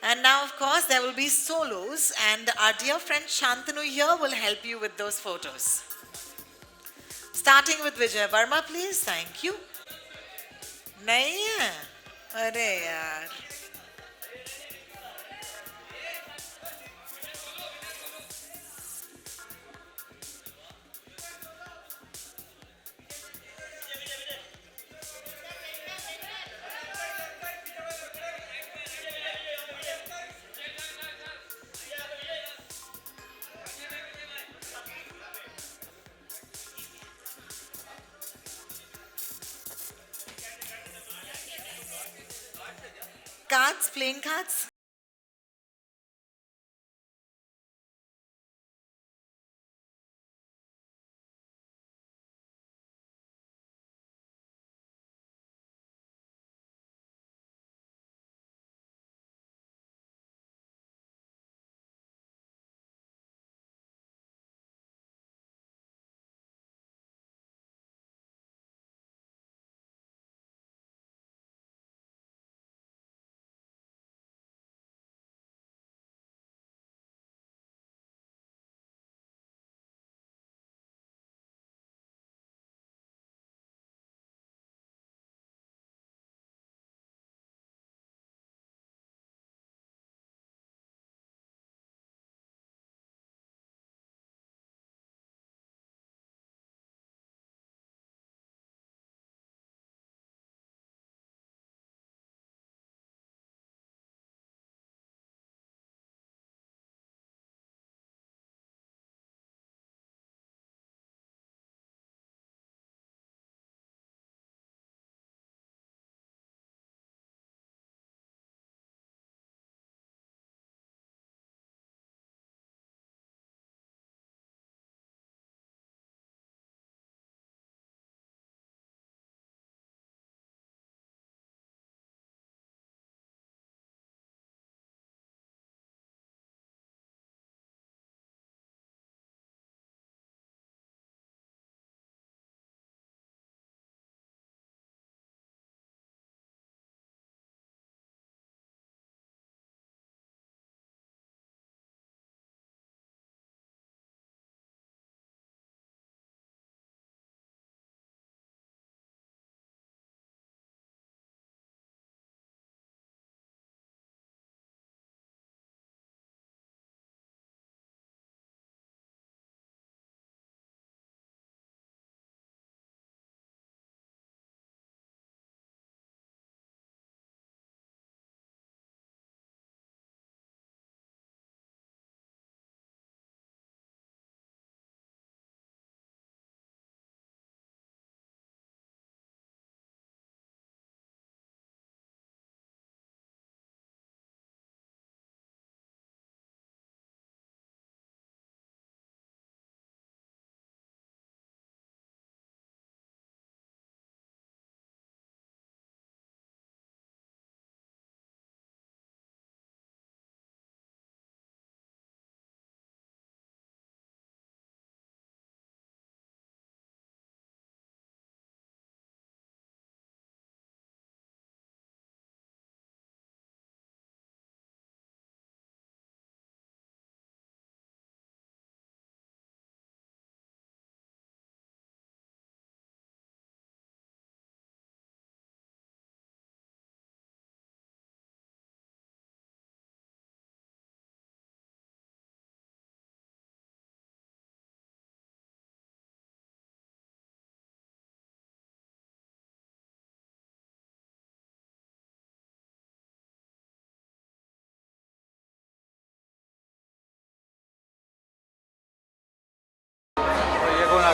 And now, of course, there will be solos, and our dear friend Shantanu here will help you with those photos. Starting with Vijay Verma, please. Thank you. नहीं है? अरे यार. Cards, playing cards.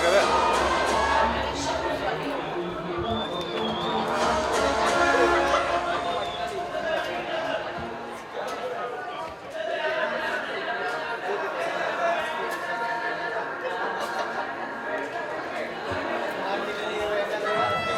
स्वागत है।